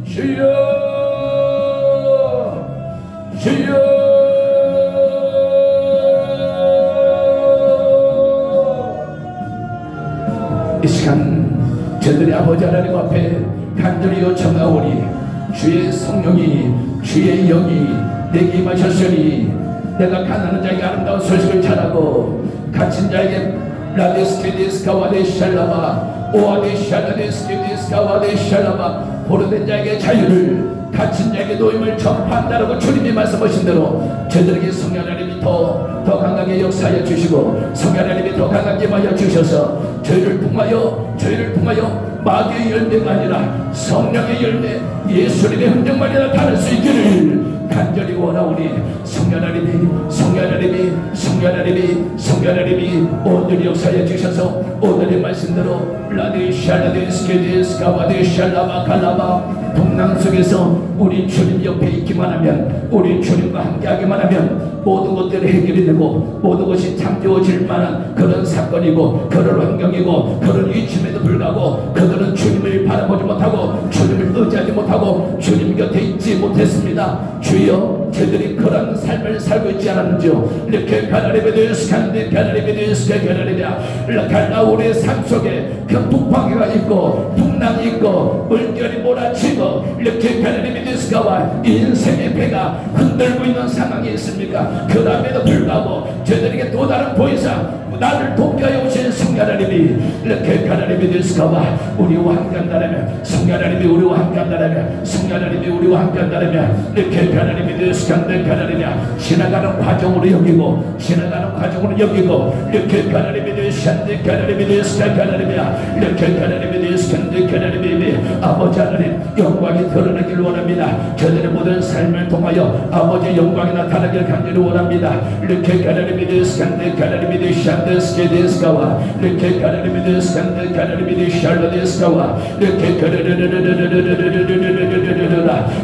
주여 주여. 이 시간 저들의 저들이 아버지 하나님 앞에 간절히 요청하오니 주의 성령이 주의 영이 내게 임하셨으니 내가 가난한 자에게 아름다운 소식을 전하고 갇힌 자에게 라데스케디스카와 데샬라마 오아데샬라데스케디스카와 데샬라마 보르된 자에게 자유를 갇힌 자에게 노임을 전파한다라고 주님이 말씀하신 대로 저들에게 성령 하나님이 더 강하게 역사하여 주시고 성령 하나님이 더 강하게 임하여 주셔서 저희를 통하여 마귀의 열매가 아니라 성령의 열매 예수님의 흔적만이 나타날 수 있기를 간절히 원하오니 성령 하나님이 오늘 역사해 주셔서 오늘의 말씀대로 라디샬라데스케데스카와데샬라마칼라마 동랑 속에서 우리 주님 옆에 있기만 하면 우리 주님과 함께하기만 하면 모든 것들이 해결이 되고 모든 것이 잠재워질 만한 그런 사건이고 그런 환경이고 그런 위치임에도 불구하고 그들은 주님을 바라보지 못하고 주님을 의지하지 못하고 주님 곁에 있지 못했습니다. 주여 저들이 그런 삶을 살고 있지 않았는지요. 이렇게 우리의 삶 속에 그 북방해가 있고 풍랑이 있고 물결이 몰아치고 이렇게 가나리미디스가와 인생의 배가 흔들고 있는 상황이 있습니까? 그럼에도 불구하고 저들에게 또 다른 보이사 나를 돕게 하여 오신 성령 하나님이 이렇게 가나리미디스가와 우리와 함께한다면 성령 하나님이 우리와 함께한다면 성령 하나님이 우리와 함께한다면 이렇게 가나리미디스간데 가나리냐 지나가는 과정으로 여기고 이렇게 가나리미디스간데 가나리미디스가 가나리냐 이렇게 가나리미디스간데 가나리미 아버지 하나님 영광이 드러나길 원합니다. 저들의 모든 삶을 통하여 아버지 영광이 나타나길 간절히 원합니다. 이렇게 가나리미디스간데 가나리미디스간데 스케데스카와 이렇게 가나리미디스간데 가나리미디샬라데스카와 이렇게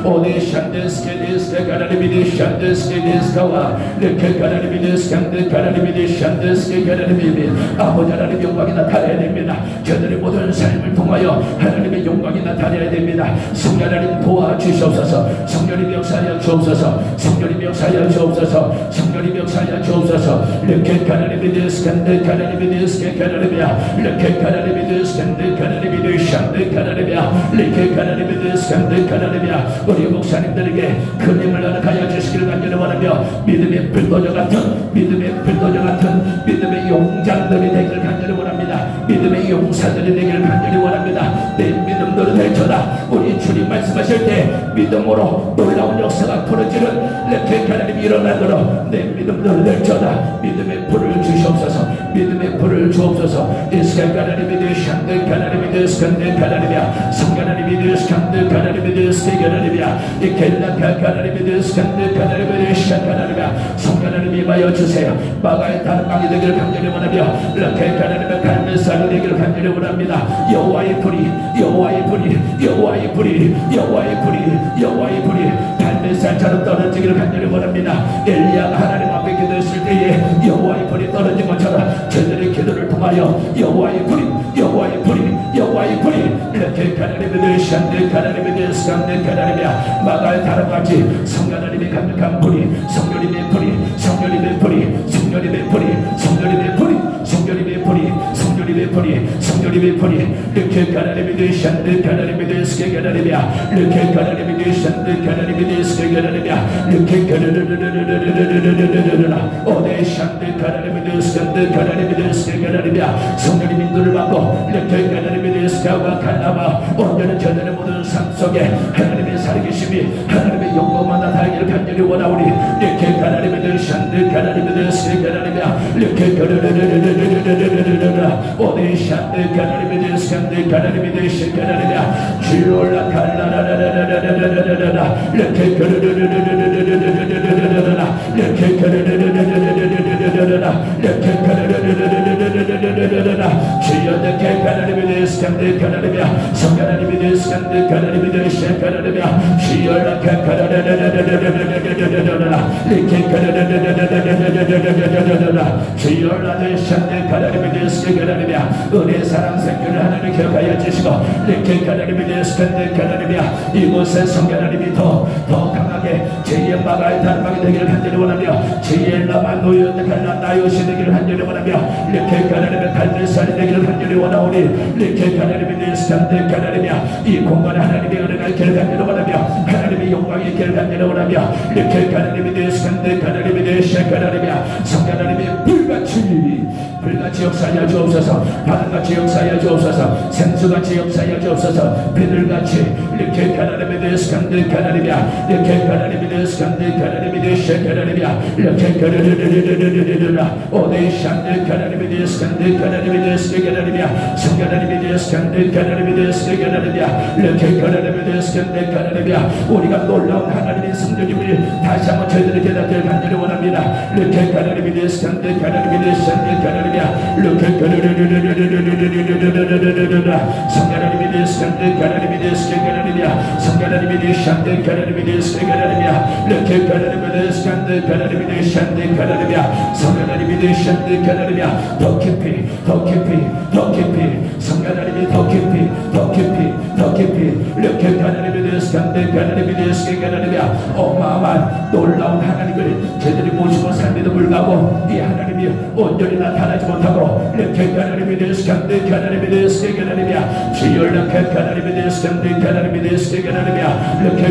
오데샨데스케데스카 가나리미디샨데스케데스카와 이렇게 가나리미디스간데 가나리미디샨데스케 가나리미 아버지 하나님 영광이 나타나야 됩니다. 저들의 모든 삶을 통하여 하나님의 영광이 나타나야 됩니다. 성령 하나님 도와주시옵소서. 성령님 역사하여 주옵소서. 성령님 역사하여 주옵소서. 성령님 역사하여 주옵소서. 이렇게 가나리미디스간데 가나리미디스케 가나리미야 이렇게 가나리미디스간데 가나리미디샨데 가나리미야 이렇게 가나리미디스간데 가나리미야 우리 목사님들에게 큰 힘을 허락하여 주시기를 간절히 원하며 믿음의 불도저 같은 믿음의 용장들이 되기를 간절히 원합니다. 믿음의 용사들이 되기를 간절히 원합니다. 내 믿음대로 될쳐다. 우리 주님 말씀하실 때 믿음으로 놀라운 역사가 벌어지는 이렇게 하나님이 일어나도록 내 믿음대로 될쳐다. 믿음의 불을 주시옵소서. 믿음의 불을 주옵소서. 이스간 가나님이 되시간데 가나님이 되시간데 가나님이야 성간 하나님이 되시간데 가나님이 되시간데 가나님이야 이 겔라카 가나님이 되시간데 가나님이 되시간데 가나님이야 성간 하나님이 임하여 주세요. 마가의 다른 강이 되기를 간절히 원하며 이렇게 가나님의 갈매살이 되기를 간절히 원합니다. 여호와의 불이 갈매살처럼 떨어지기를 간절히 원합니다. 엘리야가 하나님 앞에 기도했을 때에 여호와의 불이 떨어진 것처럼 저들의 기도를 통하여 여호와의 불이 이렇게 가나님이 되시간데 가나님이 되시간데 가나님이야 마가의 다른 같이 성령 하나님의 강력한 불이 성령님의 불이 이렇게 가나님이 되시간데 가나님이 되시게 가나님이야 이렇게 가나님이 되시간데 가나님이 되시게 가나님이야 이렇게 오데샨데 가나님이 되시간데 가나님이 되시게 가나님이야 성령님 인도를 받고 이렇게 가나님이 되시가와 갈라마 온전히 저들의 모든 삶 속에 하나님의 살아계심이 하나님의 영광만 나타나기를 간절히 원하오니 이렇게 가나님이 되시간데 가나님이 되시게 가나님이야 이렇게 오데샨데 가나님이 되시간데 가나님이 되시게 가나님이야 주올라 갈라라라라라라라라라 이렇게 주여께 가나님이 되시간데 가나님이야 성가나님이 되시간데 가나님이 되시게 가나님이야 주여라게 가라라라라라라라라라라 이렇게 가라라라라라라라라라라 주여라 되시간데 가나님이 되시게 가나님이야 은혜 사랑 생기를 하나님 기억하여 주시고 이렇게 가나님이 되시간데 가나님이야 이곳에 성가나님이 더 강하게 제 마가의 단방이 되기를 간절히 원하며 제 라마 노여드 갈라 나요시 되기를 간절히 원하며 이렇게 가나님의 갈대살이 되기를 간절히 원하오니 이렇게 하나님의 데스칸데 하나님이야 이 공간에 하나님의 은혜가 있기를 간절히 원하며 하나님의 영광이 있기를 간절히 원하며 이렇게 하나님의 데스칸데 하나님의 데스칸 하나님이야 성령 하나님의 불같이 역사하여 주옵소서. 바람같이 역사하여 주옵소서. 생수같이 역사하여 주옵소서. 비늘같이 이렇게 하나님의 데스칸데 하나님이야 이렇게 하나님의 데스칸데 하나님의 데스칸 하나님이야 이렇게 하나님이야 오데이샨데 하나님의 데스칸데 하나님의 데스칸 하나님이야 성령 하나님의 데스칸데 하나님의 데스칸 하나님이야 이렇게 하나님의 데스칸데 하나님이야 우리가 놀라운 하나님의 성령님을 다시 한번 저희들에게 깨닫기를 간절히 원합니다. 이렇게 하나님의 데스칸데 하나님의 데스칸데 하나님이야 이렇게 성령 하나님의 데스칸데 하나님의 데스칸 하나님이야 성령 하나님의 데스칸데 하나님의 데스칸 하나님이야 이렇게 하나님의 데스칸데 하나님의 데스칸데 하나님이야 성령 하나님의 데스칸데 하나님이야 더 깊이 더 깊이 더 깊이 성령 하나님의 더 깊이 더 깊이 더 깊이 이렇게 하나님의 데스칸데 하나님의 데스칸 하나님이야 어마어마한 놀라운 하나님을 제대로 모시고 삶에도 불구하고 이 하나님이 온전히 나타나지 못하고 이렇게 하나님의 데스칸데 하나님의 데스칸 하나님이야 주여 이렇게 하나님의 데스칸데 하나님의 데스칸 하나님이야 이렇게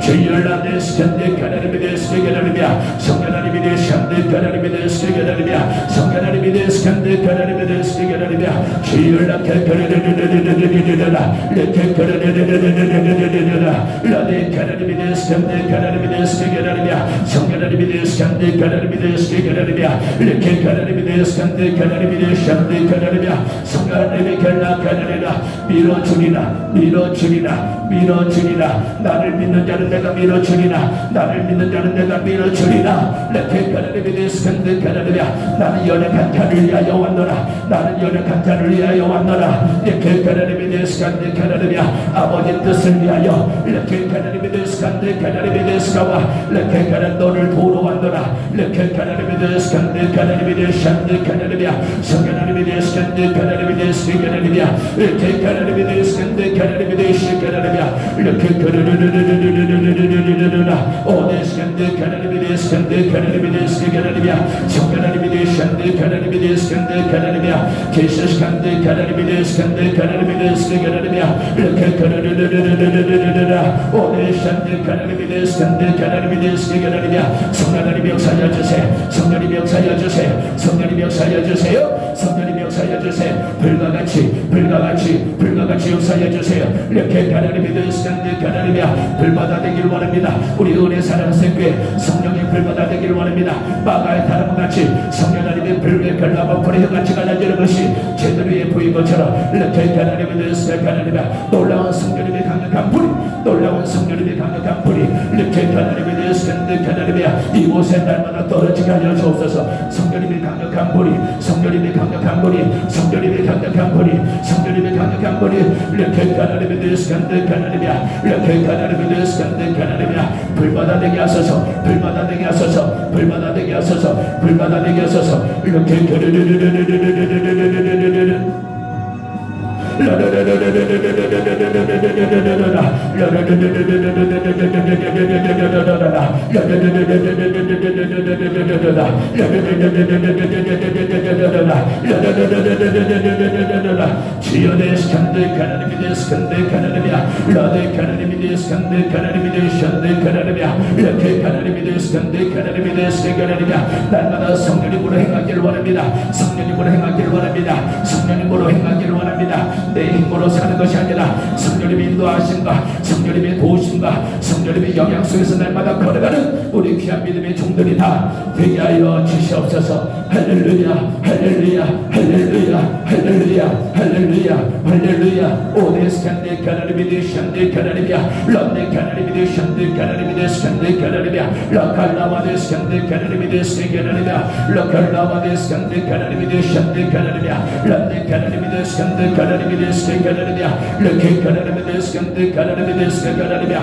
주여 데스칸데 하나님의 데스칸 하나님이야 성령 하나님의 데스칸데 하나님의 데스칸 하나님이야 성령 하나님의 데스칸데 하나님의 데스칸 하나님이야 주여 이렇게 라데 하나님의 데스칸데 하나님의 데스칸 하나님이야 성령 하나님의 데스칸데 하나님의 데스칸 하나님이야 이렇게 하나님의 데스칸데 하나님의 데스칸데 하나님이야 성령 하나님의 결락 하나님이야 밀어주리라 밀어주리라 밀어주리라 나를 믿는 자는 내가 밀어주리라 나를 믿는 자는 내가 밀어주리라 이렇게 하나님의 데스칸데 하나님이야 나는 연약한 자를 위하여 왔노라 나는 연약한 자를 위하여 왔노라 이렇게 하나님의 데스칸데 하나님이야 아버지 뜻을 위하여 이렇게 하나님의 데스칸데 하나님의 데스카와 이렇게 하나님 너를 도우러 왔노라 이렇게 하나님의 데스칸데 하나님의 데스칸데 하나님이야 성령 하나님의 데스칸데 하나님의 데스칸 하나님이야 이렇게 하나님의 데스칸데 하나님의 데스칸 하나님이야 이렇게 오 데스칸데 하나님의 데스칸데 하나님의 데스칸 하나님이야 성령 하나님의 데스칸데 하나님의 데스칸데 하나님이야 제시스칸데 하나님의 데스칸데 하나님의 데스칸 하나님이야 이렇게 오 데스칸데 하나님의 데스칸데 하나님의 데스칸 하나님이야 성령 하나님의 역사하여 주세요 성령님의 역사하여 주세요 성령님의 역사하여 주세요 성령님의 역사하여 주세요 불과 같이 역사하여 주세요 이렇게 하나님의 데스칸데 하나님이야 불바다 되기를 원합니다. 우리 은혜 사랑하는 교회 성령의 불바다 되기를 원합니다. 마가의 다름과 같이 성령 하나님의 불의 별나무 불의 혀같이 갈라지는 것이 제대로 예보인 것처럼 이렇게 하나님의 데스칸데 하나님이야 놀라운 성령님의 강력한 불이 놀라운 성령님의 강력한 불이 이렇게 하나님의 데스칸데 하나님이야 이곳에 날마다 떨어지게 하여 주옵소서. 성령님의 강력한 불이 성령님의 강력한 불이 성령님의 강력한 불이 성령님의 강력한 불이 이렇게 하나님의 데스칸데 하나님이야 이렇게 하나님의 데스칸데 하나님이야 불바다 되게 하소서 불바다 되게 하소서 불바다 되게 하소서 불바다 되게 하소서 이렇게 주여 데스칸데 하나님의 데스칸데 하나님이야 라데 하나님의 데스칸데 하나님의 데스칸데 하나님이야 이렇게 하나님의 데스칸데 하나님의 데스칸데 하나님이야 날마다 성령님으로 행하기를 원합니다. 성령님으로 행하기를 원합니다. 성령님으로 행하기를 원합니다. 내 힘으로 사는 것이 아니라 성령님의 인도하심과 성령님의 도우심과 성령님의 영향 속에서 날마다 걸어가는 우리 귀한 믿음의 종들이 다 되게 하여 주시옵소서. 할렐루야 할렐루야 할렐루야 할렐루야 할렐루야 할렐루야 오 데스칸데 하나님의 데스칸데 하나님이야 런데 하나님의 데스칸데 하나님의 데스칸데 하나님이야 라칼라마 데스칸데 하나님의 데스칸데 하나님이야 라칼라마 데스칸데 하나님의 데스칸데 하나님이야 런데 하나님의 데스칸데 하나님의 데스칸데 하나님이야 이렇게 하나님의 데스칸데 하나님의 데스칸데 하나님이야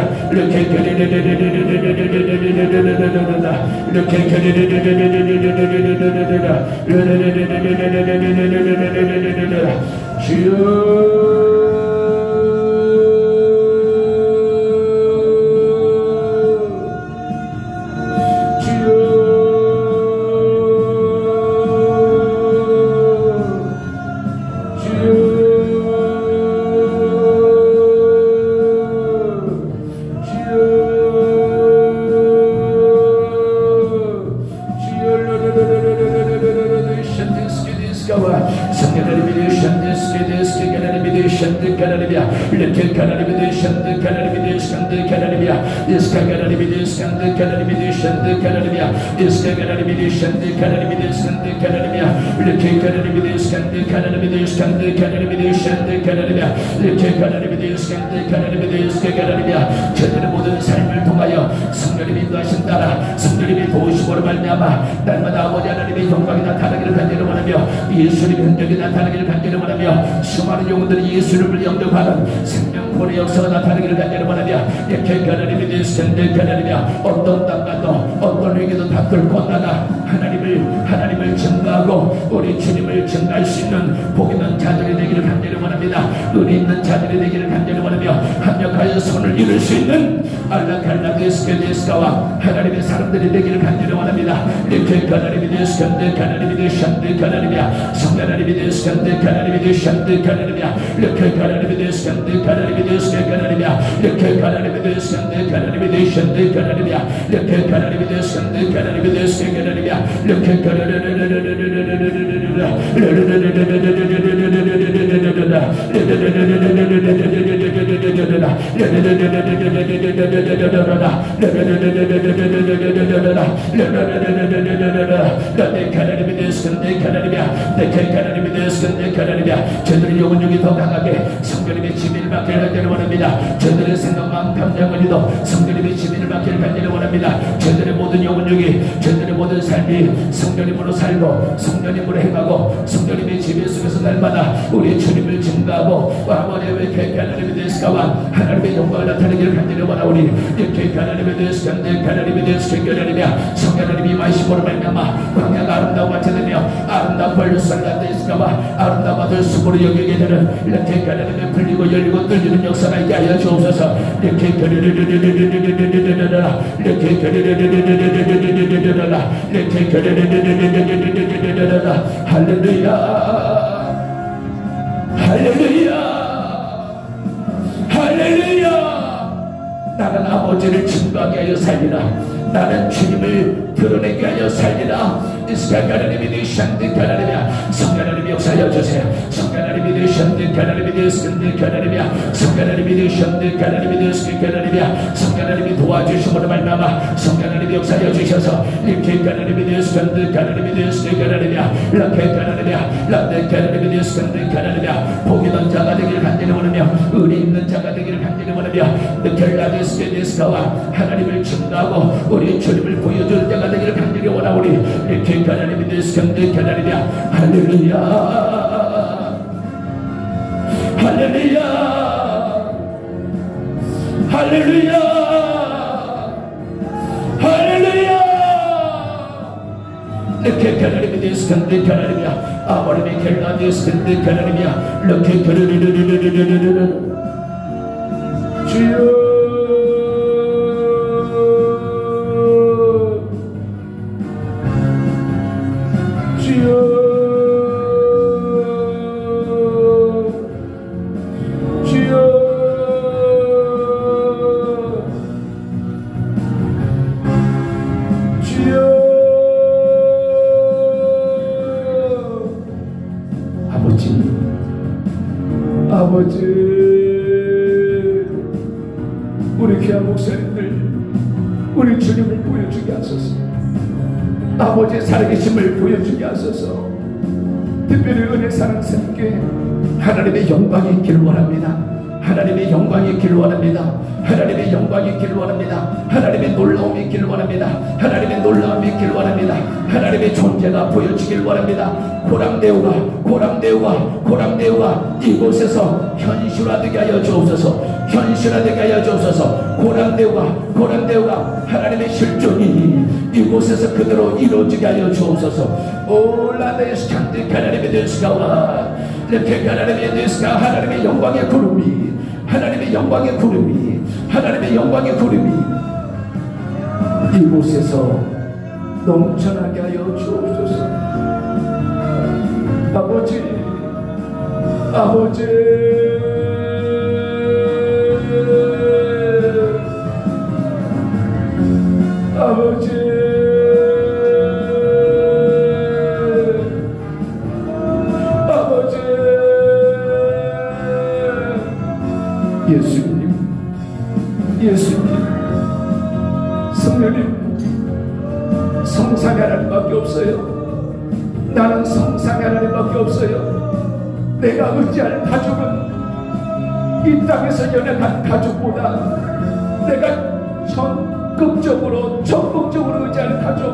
저들의 모든 삶을 통하여 성령님이 인도하신 따라 성령님이 도우심으로 말미암아 날마다 아버지 하나님의 영광이 나타나기를 간절히 원하며 예수님의 흔적이 나타나기를 간절히 원하며 수많은 영혼들이 예수님을 영접하는 생명권의 역사가 나타나기를 간절히 원하며 이렇게 하나님이 되시는데 하나님이야 어떤 땅과도 어떤 위기도 다 뚫고 나가 하나님을 증거하고 우리 주님을 증거할 수 있는 복 있는 자들이 되기를 간절히 원합니다. 은혜 있는 자들이 되기를 간절히 원하며 합력하여 손을 이룰 수 있는 알라칼라데스케데스카와 하나님의 사람들이 되기를 간절히 원합니다. 이렇게 하나님이 되시는데 하나님이 되시는데 하나님이야 성령 하나님이 되시는데 하나님이 되시는데 하나님이야 이렇게 하나님이 되시는데 하나님이 되시는데 하나님이야 이렇게 하나님이 되시는데 하나님이 되시는데 하나님이야 이렇게 하나님이 되시는데 하나님이 되시는데 하나님이야 이렇게 저들의 영혼력이 더 강하게 성령님의 지민을 받기를 간절히 원합니다. 저들의 생각만 감정을리도 성령님의 지민을 받기를 간절히 원합니다. 저들의 모든 영혼력이 저들의 모든 삶이 성령님으로 살고 성령님으로 행하고 성령님의 지배 속에서 날마다 우리 주님을 증거하고 아버지의 하나님의 대스가와 하나님의 영광을 나타내기를 간절히 원하오니 이렇게 하나님의 대스가 하나님의 대스가 하나님이야 성하나님이 마시고로 말미암아 광야가 아름다워 마쳐되며 아름다운 벌루살라 대스가와 아름다운 아들 수고로 여기게 되는 이렇게 하나님의 풀리고 열리고 뚫리는 역사가 있게 하여 주옵소서. 이렇게 할렐루야 할렐루야 할렐루야. 나는 아버지를 증거하게 하여 살리라. 나는 주님을 드러내게 하여 살리라. 이스라엘하나님이 되셨는데 하나님이야 성하나님이 역사하여 주세요. 성하나님이 되셨는데 하나님이 되셨는데 하나님이야 성하나님이 되셨는데 하나님이 되셨는데 하나님이야 성하나님이 도와주심으로 말미암아 성하나님이 역사하여 주셔서 이렇게 하나님이 되셨는데 하나님이 되셨는데 하나님이야 이렇게 하나님이야 이렇게 하나님이 되셨는데 하나님이야 복 있는 자가 되기를 간절히 원하며 은혜 있는 자가 되기를 간절히 원하며 느켈라데스케데스카와 하나님을 증거하고 우리 주님을 보여줄 자가 되기를 간절히 원하오니 이렇게 하나님이 되셨는데 하나님이야 할렐루야 할렐루야 할렐루야 할렐루야. 이렇게 하나님이 되셨는데 하나님이야 아버님이 결단 되셨는데 하나님이야 이렇게 주여 아버지 우리 귀한 목사님들 우리 주님을 보여주게 하소서. 아버지의 살아계심을 보여주게 하소서. 특별히 은혜 사랑 샘께 하나님의 영광이 있기를 원합니다. 하나님의 영광이 있기를 원합니다. 하나님의 영광이 있기를 원합니다. 하나님의 놀라움이 있기를 원합니다. 하나님의 놀라움이 있기를 원합니다. 하나님의 존재가 보여지기를 원합니다. 고랑대우가 이곳에서 현실화되게 하여 주옵소서. 현실화되게 하여 주옵소서. 고랑대우가 하나님의 실존이 이곳에서 그대로 이루어지게 하여 주옵소서. 올라데스 찬드 하나님의 데스가와 이렇게 하나님의 데스가 하나님의 영광의 구름이 하나님의 영광의 구름이 이곳에서 넘쳐나게 하여 주옵소서. 아버지 예수님, 성령님, 성삼위 하나님밖에 없어요. 나는 성삼위 하나님밖에 없어요. 내가 의지할 가족은 이 땅에서 연약한 가족보다 내가 적극적으로 의지하는 가족,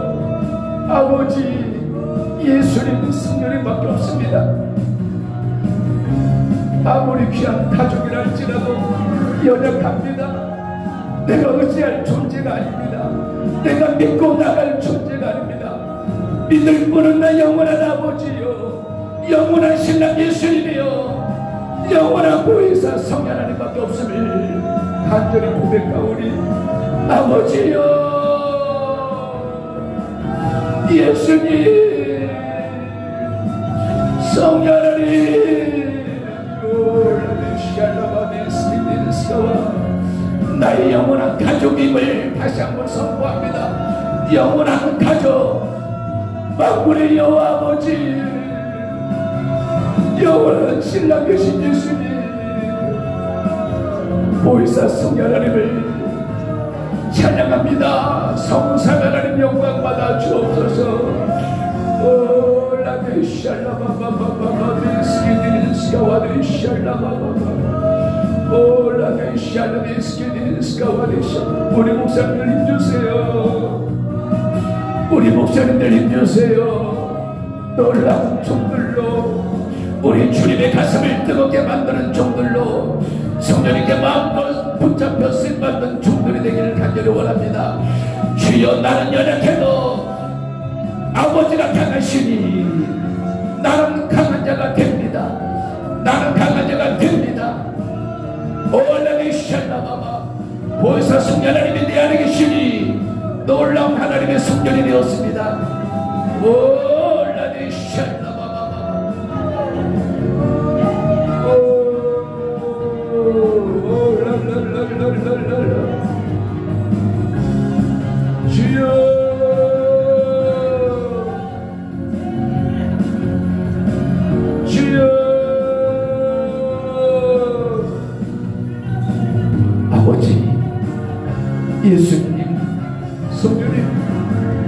아버지 예수님, 성령님밖에 없습니다. 아무리 귀한 가족이라 할지라도 연약합니다. 내가 의지할 존재가 아닙니다. 내가 믿고 나갈 존재가 아닙니다. 믿을 분은 나 영원한 아버지요, 영원한 신랑 예수님이요, 영원한 보혜사 성령 하나님밖에 없음을 간절히 고백하오니 아버지요, 예수님, 성령 하나님, 나의 영원한 가족임을 다시 한번 선포합니다. 영원한 가족, 만군의 여호와 아버지, 영원한 신랑 되신 예수님, 보혜사 성령 하나님을 찬양합니다. 성삼 하나님 영광 받아 주옵소서. 우리 목사님들 힘주세요. 우리 목사님들 힘주세요. 놀라운 종들로, 우리 주님의 가슴을 뜨겁게 만드는 종들로, 성령님께 마음껏 붙잡혀 쓰임받는 종들이 되기를 간절히 원합니다. 주여, 나는 연약해도 아버지가 강하시니 나는 강한 자가 됩니다. 나는 강한 자가 됩니다. 올라게 샬라바바, 보혜사 성령 하나님이 내 안에 계시니 놀라운 하나님의 성전이 되었습니다. 올라게 샬라바바바, 랄랄랄랄랄랄라. 주여, 예수님, 성령님,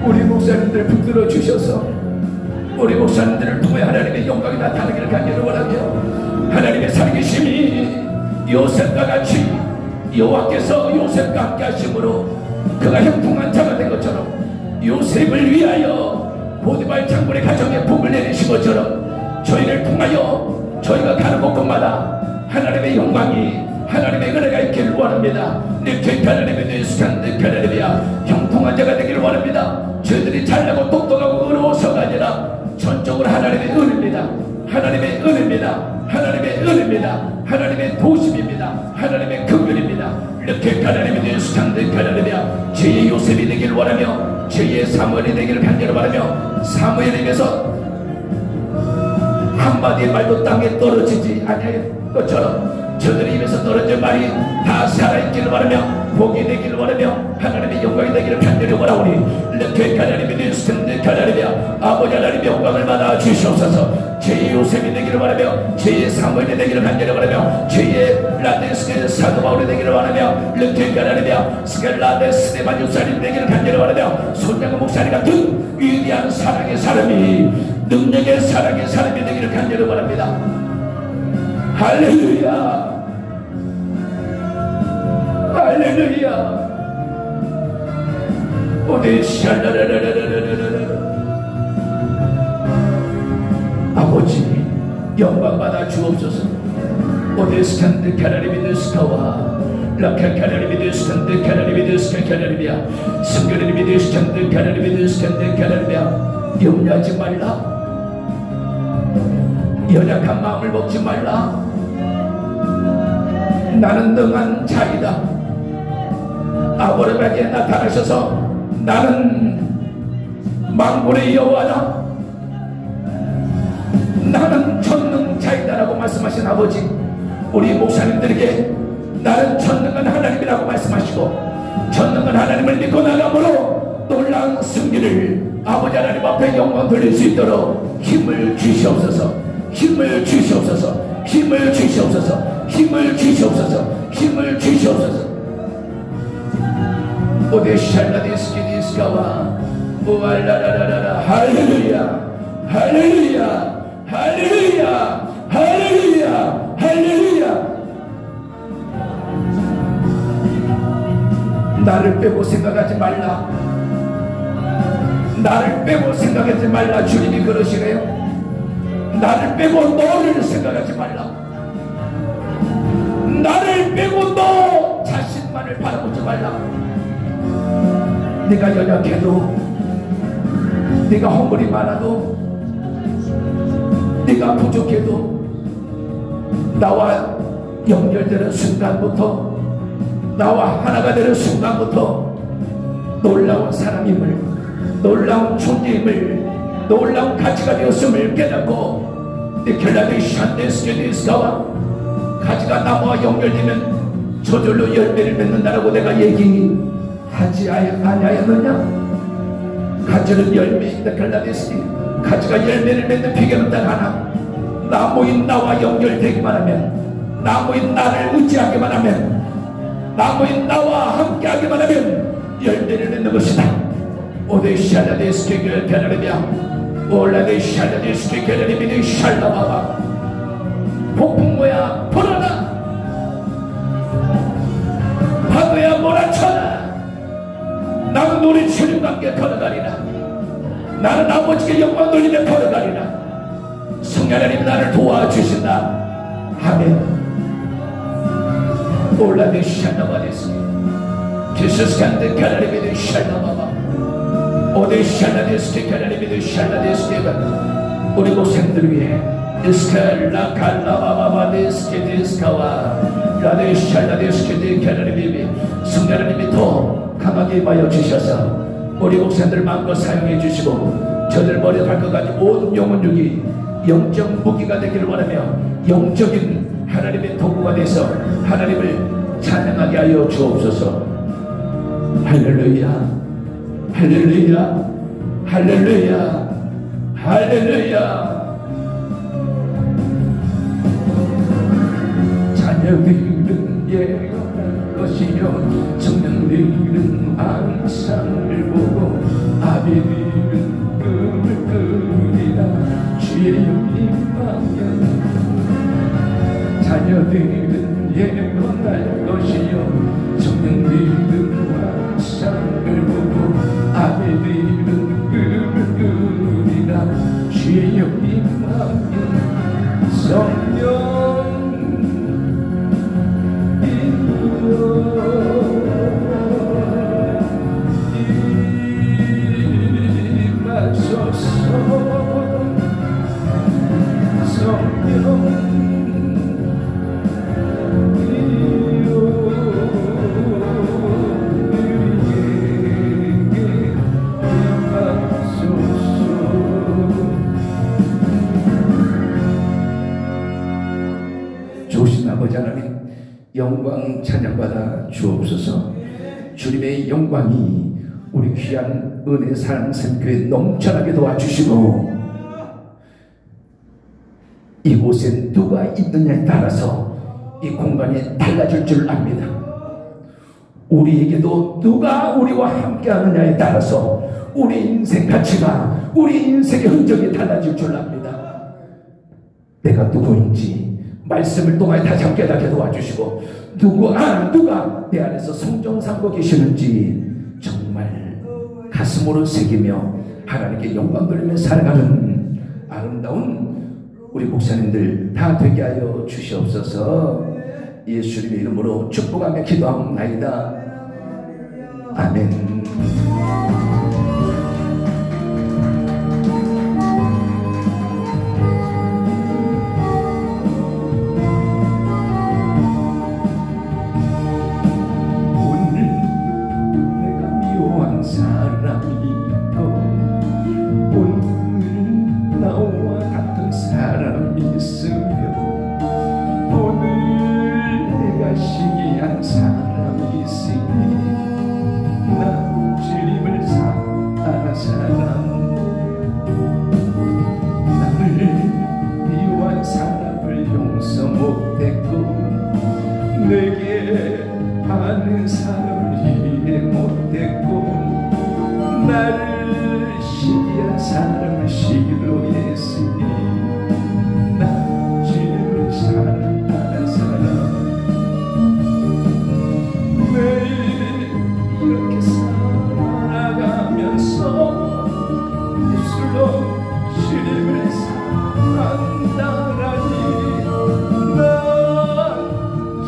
우리 목사님들 붙들어 주셔서 우리 목사님들을 통해 하나님의 영광이 나타나기를 간절히 원하며, 하나님의 살아계심이 요셉과 같이 여호와께서 요셉과 함께 하심으로 그가 형통한 자가 된 것처럼, 요셉을 위하여 보디발 장군의 가정에 복을 내리신 것처럼, 저희를 통하여 저희가 가는 곳곳마다 하나님의 영광이, 하나님의 은혜가 있기를 원합니다. 늙게 하나님의 뇌수간 늙게 하나님이야 형통한 자가 되기를 원합니다. 저희들이 잘나고 똑똑하고 어려워서가 아니라 전적으로 하나님의 은혜입니다. 하나님의 은혜입니다. 하나님의 은혜입니다. 하나님의 도심입니다. 하나님의 긍휼입니다. 늙게 하나님의 뇌수간 늙게 하나님이야 제2의 요셉이 되기를 원하며, 제2의 사무엘이 되기를 간절히 바라며, 사무엘의 입에서 한마디의 말도 땅에 떨어지지 아니할 것처럼 저들의 입에서 떨어진 말이 다 살아있기를 원하며, 복이 되기를 원하며, 하나님의 영광이 되기를 간절히 원하오니, 이렇게 하나님의 뇌수는 하나님이야 아버지 하나님의 영광을 받아 주시옵소서. 제2의 요셉이 되기를 원하며, 제2의 사무엘이 되기를 간절히 원하며, 제2의 라데스의 사도 바울이 되기를 원하며, 이렇게 하나님이야 스겔라데 스데반 목사님 되기를 간절히 원하며, 손양은 목사님 같은 위대한 사랑의 사람이, 능력의 사랑의 사람이 되기를 간절히 원합니다. 할렐루야, 할렐루야. 어디 샬라라라라라라라. 아버지 영광 받아 주옵소서. 어디 스탠드 캐라리비드 스카와 라카 캐라리비드 스탠드 캐라리비드 스카 캐라리비아 승결리비드 스탠드 캐라리비드 스탠드 캐라리비아. 염려하지 말라. 연약한 마음을 먹지 말라. 나는 능한 자이다. 아버지에게 나타나셔서 나는 만군의 여호와다, 나는 전능자이다라고 말씀하신 아버지, 우리 목사님들에게 나는 전능한 하나님이라고 말씀하시고 전능한 하나님을 믿고 나감으로 놀라운 승리를 아버지 하나님 앞에 영광 돌릴 수 있도록 힘을 주시옵소서. 힘을 주시옵소서. 힘을 주시옵소서. 힘을 주시옵소서. 힘을 주시옵소서. 오데 샬라디스키디스카와 오알라라라라. 할렐루야 할렐루야 할렐루야 할렐루야 할렐루야. 나를 빼고 생각하지 말라. 나를 빼고 생각하지 말라. 주님이 그러시래요. 나를 빼고 너를 생각하지 말라. 나를 빼고 너 자신만을 바라보지 말라. 네가 연약해도, 네가 허물이 많아도, 네가 부족해도 나와 연결되는 순간부터, 나와 하나가 되는 순간부터 놀라운 사람임을, 놀라운 존재임을, 놀라운 가치가 되었음을 깨닫고 네 결란의 샨데스케디스가와 가지가 나무와 연결되면 저절로 열매를 맺는다라고 내가 얘기하지 아니하였느냐? 가지는 열매이다. 결란데스키 가지가 열매를 맺는 비결은 단 하나, 나무인 나와 연결되기만 하면, 나무인 나를 의지하기만 하면, 나무인 나와 함께하기만 하면 열매를 맺는 것이다. 오데 샬라데스케 게라리비아 올라데 샬라데스케 게라리비아 샬라바바. 폭풍모야 불어라. 파도야 몰아쳐라. 나는 우리 주님과 함께 걸어가리라. 나는 아버지께 영광 돌리며 걸어가리라. 성령 하나님 나를 도와주신다. 아멘. 올라데 샬라바데스케 제스스칸데 게라리비아 샬라바바 오데 샬라데스케 게라리비아 샬라데스케가 우리 목사님들 위해 이스칼라 칼라바바데스케 데스카와 라데 샬라데스케 게라리비아 성령 하나님이 더 강하게 임하여 주셔서 우리 목사님들 마음껏 사용해 주시고 저들 머리 발끝까지 온 영혼육이 영적 무기가 되기를 원하며 영적인 하나님의 도구가 돼서 하나님을 찬양하게 하여 주옵소서. 할렐루야 할렐루야 할렐루야 할렐루야. 자녀들은 예언할 것이요 청년들은 환상을 보고 아비들은 꿈을 꾸리라. 주의 영임하면 자녀들은 예언할 것이요 청년들은 환상을 보고 아비들은 꿈을 꾸리라. 주의 영임하면 성령 좋으신 아버지 하나님, 영광 찬양받아 주옵소서. 주님의 영광이 우리 귀한 은혜 사랑 선교회 넘쳐나게 도와주시고 이곳에 누가 있느냐에 따라서 이 공간이 달라질 줄 압니다. 우리에게도 누가 우리와 함께 하느냐에 따라서 우리 인생 가치가, 우리 인생의 흔적이 달라질 줄 압니다. 내가 누구인지 말씀을 통하여 다시 함께 깨닫게 도와주시고 누가 내 안에서 성령 삼고 계시는지 정말 가슴으로 새기며 하나님께 영광 돌리며 살아가는 아름다운 우리 목사님들 다 되게 하여 주시옵소서. 예수님의 이름으로 축복하며 기도하옵나이다. 아멘. 내게 아는 사람을 이해 못했고 나를 시기한 사람을 싫어했으니 나 주님을 사랑하는 사람 매일 이렇게 살아가면서 입술로 주님을 사랑한다라니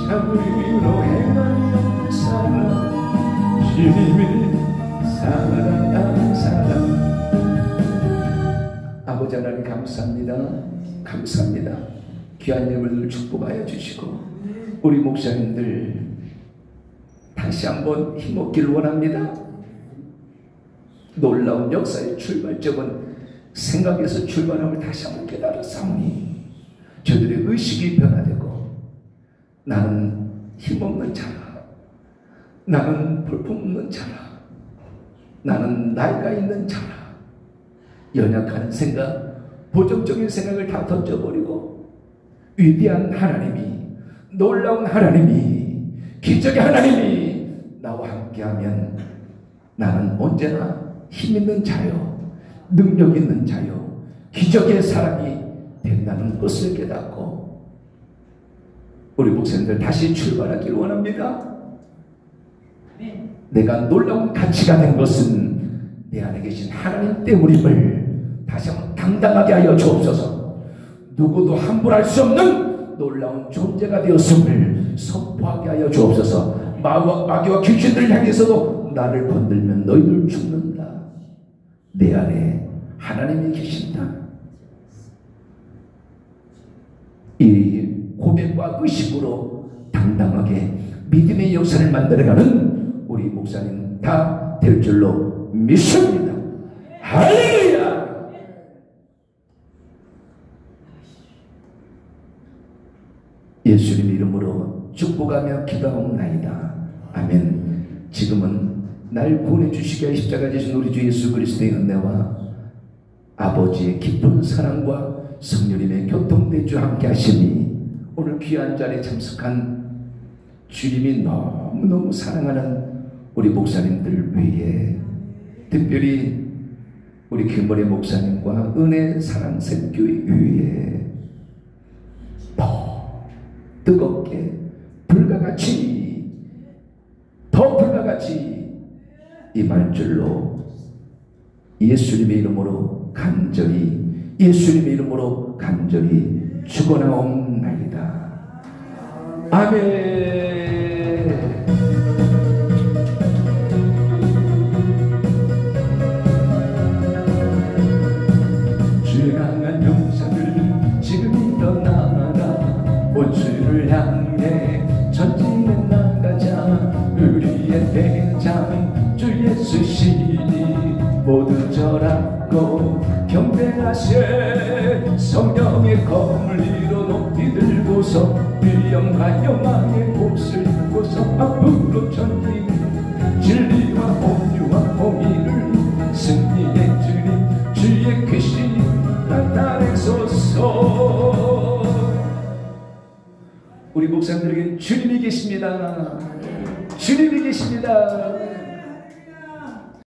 참으로 행함이 없는 사람 주님을 사랑하는 사람 아버지 하나님 감사합니다. 감사합니다. 귀한 예물을 축복하여 주시고 우리 목사님들 다시 한번 힘없기를 원합니다. 놀라운 역사의 출발점은 생각에서 출발함을 다시 한번 깨달았사오니 저들의 의식이 변화되고 나는 힘없는 자라, 나는 볼품없는 자라, 나는 나이가 있는 자라, 연약한 생각, 보정적인 생각을 다 던져버리고 위대한 하나님이, 놀라운 하나님이, 기적의 하나님이 나와 함께하면 나는 언제나 힘있는 자요, 능력 있는 자요, 기적의 사람이 된다는 것을 깨닫고 우리 목사님들 다시 출발하기를 원합니다. 내가 놀라운 가치가 된 것은 내 안에 계신 하나님 때문임을 다시 한번 당당하게 하여 주옵소서. 누구도 함부로 할 수 없는 놀라운 존재가 되었음을 선포하게 하여 주옵소서. 마귀와 귀신들을 향해서도 나를 건들면 너희들 죽는다. 내 안에 하나님이 계신다. 이 고백과 의식으로 당당하게 믿음의 역사를 만들어가는 우리 목사님 다 될 줄로 믿습니다. 할렐루야. 예수님 이름으로 축복하며 기도하옵나이다. 아멘. 지금은 날 구원해 주시게 하여 십자가 지신 우리 주 예수 그리스도의 은혜와 아버지의 깊은 사랑과 성령님의 교통대주 함께 하시니 오늘 귀한 자리에 참석한 주님이 너무너무 사랑하는 우리 목사님들 외에 특별히 우리 김머리 목사님과 은혜 사랑샘교회 위에 더 뜨겁게 더 불같이 임할 줄로 예수님의 이름으로 간절히 축원하옵나이다. 아멘. 주강한 용사들 지금 일어나라 원수를 향해 전진해 나가자 우리의 대장 주 예수시니 모두 절하고 경배하세 성령의 검을 이뤄 높이 들고서 위험과 영광의 몫을 들고서 앞으로 전진 진리와 온유와 공의를 승리의 주님 주의 크신 나타내소서. 우리 목사님들에게 주님이 계십니다. 주님이 계십니다.